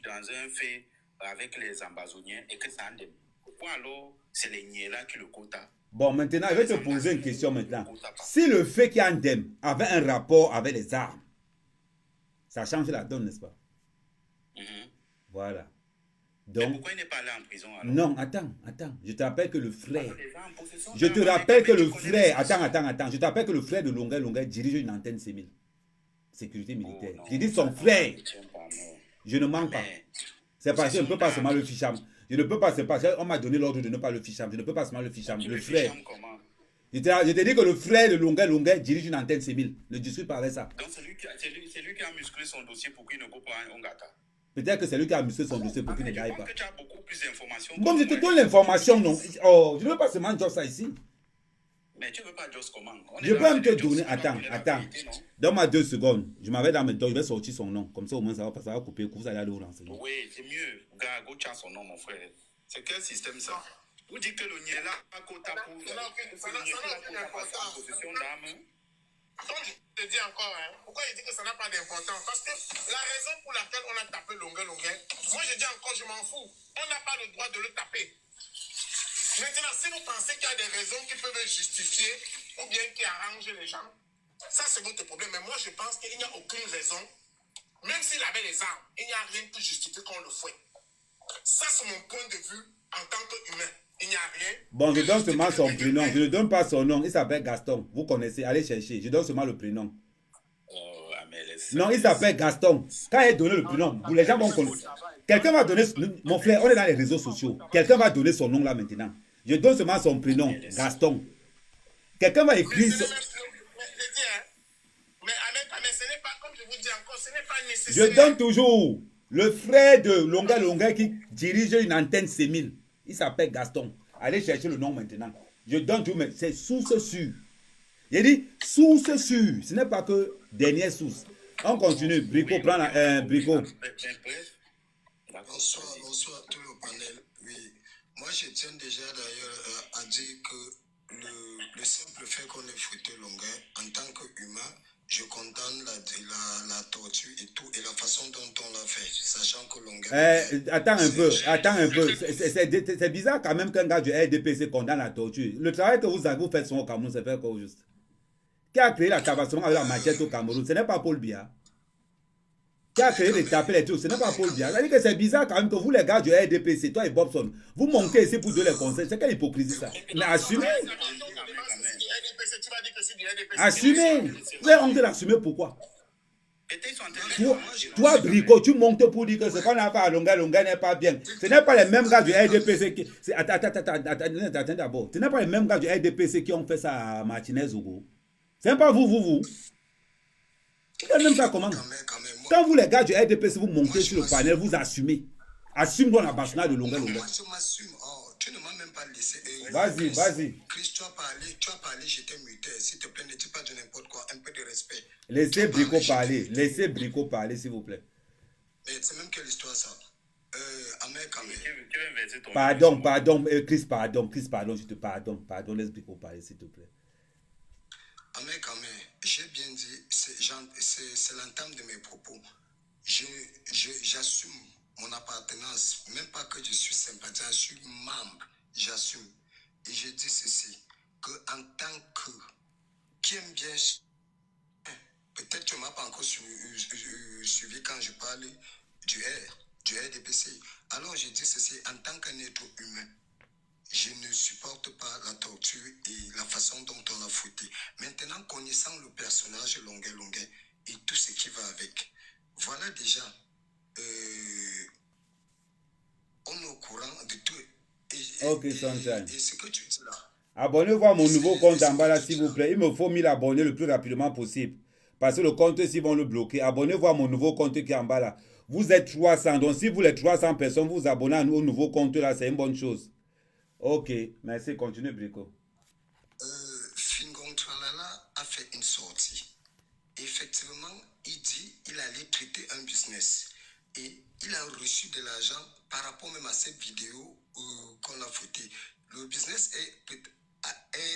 dans un fait avec les Ambazoniens et que ça andem, pourquoi alors c'est les Niela qui le quota? Bon, maintenant, je vais te poser une question maintenant. Si le fait qu'il y a andem avait un rapport avec les armes, ça change la donne, n'est-ce pas? Voilà. Donc, mais pourquoi il n'est pas allé en prison alors? Non, attends. Je te rappelle que le frère. Je te rappelle que le frère. Attends. Je te rappelle que le frère de Longuet dirige une antenne 6000. Sécurité militaire. Je dis son frère. Je ne mens pas. C'est parce que je ne peux pas seulement le ficham. Je ne peux pas, c'est parce qu'on m'a donné l'ordre de ne pas le ficham. Je ne peux pas seulement le ficham. Le frère. Je te dis que le frère de Longuet dirige une antenne 6000. Ne discute pas avec ça. Donc c'est lui qui a musclé son dossier pour qu'il ne coupe pas un Ongata. Peut-être que c'est lui qui a musclé son dossier pour qu'il ne gagne pas. Que tu as beaucoup plus d'informations. Bon, je te donne l'information, non. Oh, je ne veux pas seulement dire ça ici. Mais tu ne veux pas juste comment? Je peux même te donner. Attends. Donne-moi 2 secondes. Je m'avais dans mes doigts, je vais sortir son nom. Comme ça, au moins, ça va couper. Vous allez aller au renseigner. Oui, c'est mieux. Go tient son nom, mon frère. C'est quel système ça? Vous dites que le Niela a quota pour. Ça n'a aucune importance. Possession d'armes. Comme je te dis encore, pourquoi il dit que ça n'a pas d'importance? Parce que la raison pour laquelle on a tapé Longuet, moi je dis encore, je m'en fous. On n'a pas le droit de le taper. Maintenant, si vous pensez qu'il y a des raisons qui peuvent justifier ou bien qui arrangent les gens, ça c'est votre problème. Mais moi je pense qu'il n'y a aucune raison, même s'il avait les armes, il n'y a rien qui justifie qu'on le fouette. Ça c'est mon point de vue en tant qu'humain. Il n'y a rien. Bon, je donne seulement son prénom. Je ne donne pas son nom. Il s'appelle Gaston. Vous connaissez. Allez chercher. Je donne seulement le prénom. Non, il s'appelle Gaston. Quand il donne le prénom, les gens vont connaître. Quelqu'un va donner. Mon frère, on est dans les réseaux sociaux. Quelqu'un va donner son nom là maintenant. Je donne seulement son prénom. Gaston. Quelqu'un va écrire. Mais ce n'est pas, comme je vous dis encore. ce n'est pas nécessaire. Je donne toujours le frère de Longa Longa qui dirige une antenne C1000. Il s'appelle Gaston. Allez chercher le nom maintenant. Je donne tout, mais c'est source sûre. J'ai dit source sûre. Ce n'est pas que dernière source. On continue. Brico, prends la Brico. Bonsoir tout le panel. Oui, moi je tiens déjà d'ailleurs à dire que le simple fait qu'on ait fouetté Longuet en tant qu'humain, je condamne la torture et tout, et la façon dont on l'a fait, sachant que Longuet... Attends un peu. C'est bizarre quand même qu'un gars du RDPC condamne la torture. Le travail que vous avez fait au Cameroun, c'est faire quoi au juste? Qui a créé la tabassement avec la machette au Cameroun? Ce n'est pas Paul Biya. Qui a créé les tapés et tout? Ce n'est pas Paul Biya. C'est-à-dire que c'est bizarre quand même que vous, les gars du RDPC, toi et Bobson, vous manquez ici pour donner les conseils. C'est quelle hypocrisie ça? Mais assumez. Assumez. Vous avez honte d'assumer pourquoi? Toi, Brico, tu montes pour dire que ce qu'on a fait à Longa n'est pas bien. Ce n'est pas les mêmes gars du RDPC qui... Attends d'abord. Ce n'est pas les mêmes gars du RDPC qui ont fait ça à Martinez Ogo. Ce n'est pas vous. Vous même ça comment? Quand vous, les gars du RDPC, vous montez sur le panel, vous assumez. Assume donc la bassina de Longa. Moi, je m'assume. Oh, tu ne m'as même pas laissé. Vas-y. Chris, tu as parlé, j'étais muté. S'il te plaît, ne dis pas de n'importe quoi. Un peu de respect. Laissez Brico parler, s'il vous plaît. Mais c'est même quelle histoire ça? Pardon, Chris, je te pardonne. Laisse Brico parler, s'il te plaît. J'ai bien dit, c'est l'entame de mes propos. J'assume mon appartenance, même pas que je suis sympathisant, je suis membre, j'assume. Et je dis ceci, qu'en tant que qui aime bien, peut-être tu ne m'as pas encore suivi quand je parle du RDPC. Alors je dis ceci, en tant qu'un être humain, je ne supporte pas la torture et la façon dont on l'a foutu. Maintenant, connaissant le personnage Longuet et tout ce qui va avec, voilà déjà, on est au courant de tout. Ok, Sunshine. Et ce que tu dis là. Abonnez-vous à mon nouveau compte en bas là, s'il vous plaît. Il me faut 1000 abonnés le plus rapidement possible. Parce que le compte, s'ils vont le bloquer. Abonnez-vous à mon nouveau compte qui est en bas là. Vous êtes 300. Donc, si vous les 300 personnes vous abonnez au nouveau compte là, c'est une bonne chose. Ok, merci. Continue, Brico. Fingon Tralala a fait une sortie. Effectivement, il allait traiter un business. Et il a reçu de l'argent par rapport même à cette vidéo qu'on a foutée. Le business est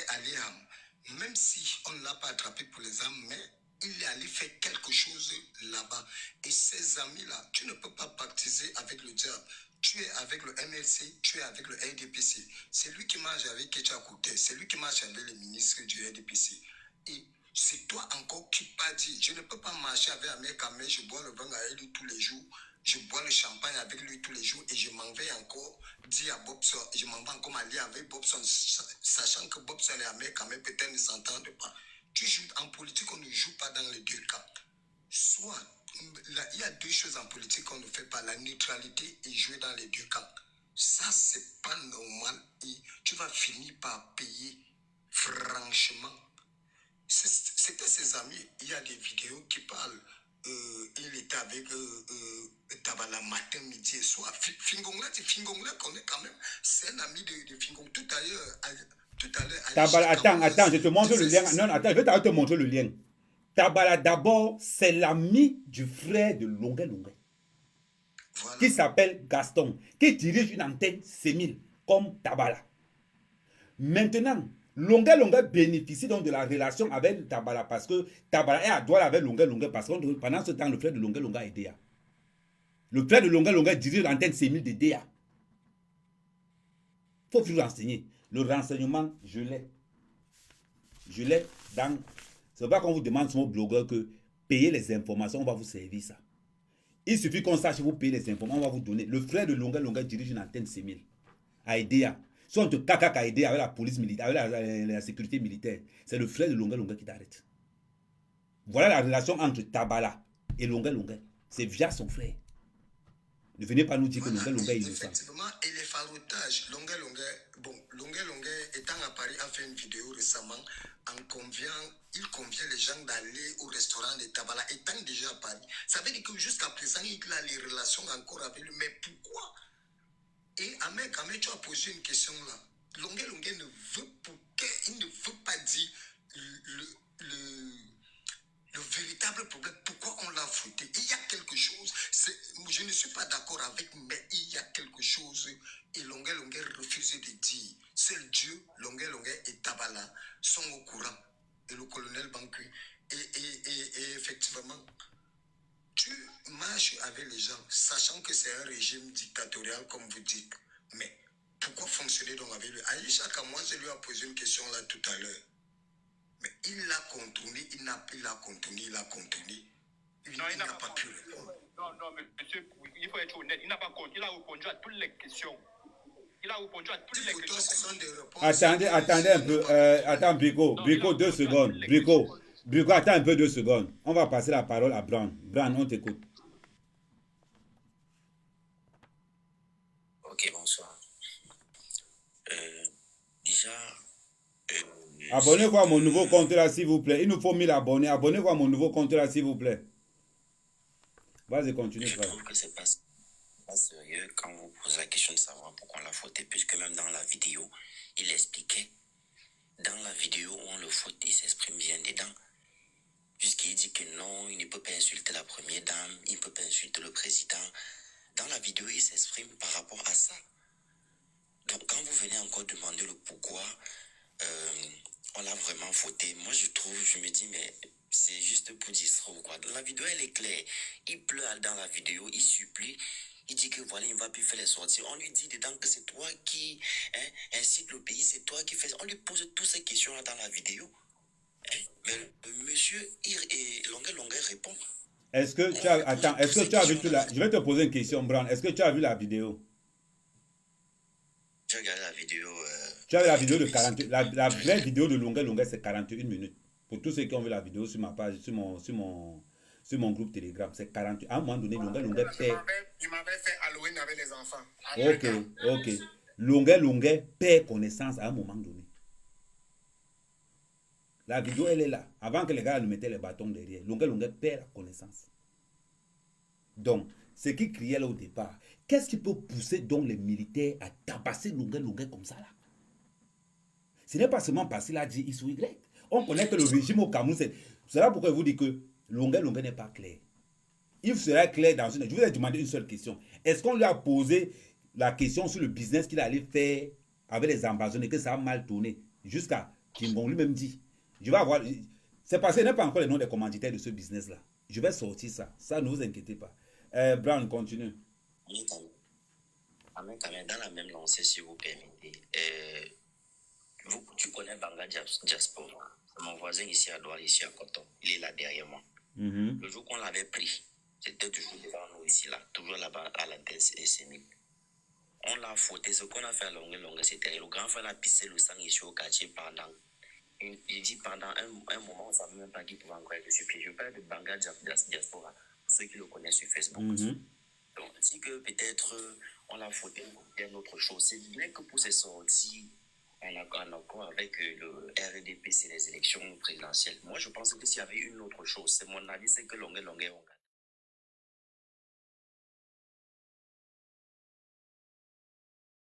allé à... Même si on ne l'a pas attrapé pour les armes, mais il est allé faire quelque chose là-bas. Et ces amis-là, tu ne peux pas baptiser avec le diable. Tu es avec le MLC, tu es avec le RDPC. C'est lui qui marche avec Kecha Kouté, c'est lui qui marche avec les ministres du RDPC. Et c'est toi encore qui pas dit, je ne peux pas marcher avec Ahmed Kamé, je bois le vin avec lui tous les jours, je bois le champagne avec lui tous les jours et je m'en vais encore dire à Bobson, je m'en vais encore m'allier avec Bobson, sachant que Bobson et Ahmed Kamé peut-être ne s'entendent pas. Tu joues en politique, on ne joue pas dans les deux cas. Soit, il y a deux choses en politique qu'on ne fait pas, la neutralité et jouer dans les deux camps. Ça, c'est pas normal et tu vas finir par payer franchement. C'était ses amis, il y a des vidéos qui parlent, il était avec Tabala matin, midi et soir. Fingongla connaît quand même, c'est un ami de Fingong. Tout à l'heure... Tabala, attends, je te montre le lien. Non, attends, je vais te montrer le lien. Tabala, d'abord, c'est l'ami du frère de Longuet. Voilà. Qui s'appelle Gaston, qui dirige une antenne C1000, comme Tabala. Maintenant, Longuet bénéficie donc de la relation avec Tabala, parce que Tabala est à droite avec Longuet, parce que pendant ce temps, le frère de Longuet a aidé. Le frère de Longuet dirige l'antenne C1000 de DA. Il faut vous renseigner. Le renseignement, je l'ai. Je l'ai dans... C'est pas qu'on vous demande sur mon blogueur que payer les informations, on va vous servir ça. Il suffit qu'on sache vous payer les informations, on va vous donner. Le frère de Longuet dirige une antenne C1000 à EDEA. Si on te caca à EDEA avec la police militaire, avec la sécurité militaire, c'est le frère de Longuet qui t'arrête. Voilà la relation entre Tabala et Longuet. C'est via son frère. Ne venez pas nous dire que Longue est innocent. Effectivement, et les faroutages, Longue, étant à Paris, a fait une vidéo récemment il convient les gens d'aller au restaurant de Tabala, étant déjà à Paris. Ça veut dire que jusqu'à présent, il a les relations encore avec lui. Mais pourquoi? Et Ahmed, tu as posé une question là. Longue ne veut il ne veut pas dire le véritable problème, pourquoi on l'a foutu. Il y a quelque chose, je ne suis pas d'accord avec, mais il y a quelque chose, et Longue refuse de dire. Seul Dieu, Longue et Tabala sont au courant, et le colonel Bankui. Et effectivement, tu marches avec les gens, sachant que c'est un régime dictatorial, comme vous dites, mais pourquoi fonctionner donc avec lui? Aïcha Kamois, je lui ai posé une question là tout à l'heure. Mais il l'a contourné, il n'a contourné. Il n'a pas pu répondre. Non, mais monsieur, il faut être honnête. Il n'a pas répondu à toutes les questions. Il a répondu à toutes les questions. Attendez un peu. Attends, Brico, 2 secondes. Brico, attends un peu 2 secondes. On va passer la parole à Bran. Bran, on t'écoute. Ok, bonsoir. Déjà... Abonnez-vous à mon nouveau compte là, s'il vous plaît. Il nous faut 1000 abonnés. Abonnez-vous à mon nouveau compte là, s'il vous plaît. Vas-y, continue, frère. Je trouve que c'est pas sérieux quand vous posez la question de savoir pourquoi on l'a fauté, puisque même dans la vidéo, il expliquait. Dans la vidéo où on le faute, il s'exprime bien dedans. Puisqu'il dit que non, il ne peut pas insulter la première dame, il ne peut pas insulter le président. Dans la vidéo, il s'exprime par rapport à ça. Donc, quand vous venez encore demander le pourquoi on l'a vraiment fauté, moi je me dis, mais c'est juste pour dire ça ou quoi. La vidéo, elle est claire. Il pleure dans la vidéo, il supplie. Il dit que voilà, il ne va plus faire les sorties. On lui dit dedans que c'est toi qui incite le pays, c'est toi qui fais ça. On lui pose toutes ces questions-là dans la vidéo. Mais le monsieur, Longue répond. Est-ce que tu as... Attends, est-ce que tu as vu tout la... Je vais te poser une question, Bran. Est-ce que tu as vu la vidéo? J'ai regardé la vidéo... Tu as vu la vidéo de 48... La vraie vidéo de Longue, c'est 41 minutes. Pour tous ceux qui ont vu la vidéo sur ma page, sur mon groupe Telegram, c'est 48. À un moment donné, Longue perd... Je m'avais fait Halloween avec les enfants. Ok. Longue perd connaissance à un moment donné. La vidéo, elle est là. Avant que les gars nous mettaient les bâtons derrière, Longue perd la connaissance. Donc, ce qui criait là au départ, qu'est-ce qui peut pousser donc les militaires à tabasser Longue comme ça là? Ce n'est pas seulement parce qu'il a dit X ou Y. On connaît que le régime au Cameroun, c'est là pourquoi je vous dis que Longue n'est pas clair. Il serait clair dans une... Je vous ai demandé une seule question. Est-ce qu'on lui a posé la question sur le business qu'il allait faire avec les ambassades et que ça a mal tourné? Jusqu'à Kimbon lui-même dit. Je vais avoir... C'est parce qu'il n'y a pas encore les noms des commanditaires de ce business-là. Je vais sortir ça. Ça, ne vous inquiétez pas. Brown, continue. Dans la même lancée, si vous permettez. Tu connais Banga Diaspora. C'est mon voisin ici à Douala, ici à Coton. Il est là derrière moi. Le jour qu'on l'avait pris, c'était toujours devant nous ici, là. Toujours là-bas à la DSMI. On l'a fauté. Ce qu'on a fait à Longue, c'était le grand frère a pissé le sang ici au quartier pendant... Il dit pendant un moment, on ne savait même pas qu'il pouvait encore être sur pied. Je parle de Banga Diaspora, pour ceux qui le connaissent sur Facebook. Donc, on dit que peut-être on l'a fauté pour bien autre chose. C'est bien que pour ces sorties, en accord avec le RDP, c'est les élections présidentielles. Moi, je pense que s'il y avait une autre chose, c'est mon avis, c'est que Longue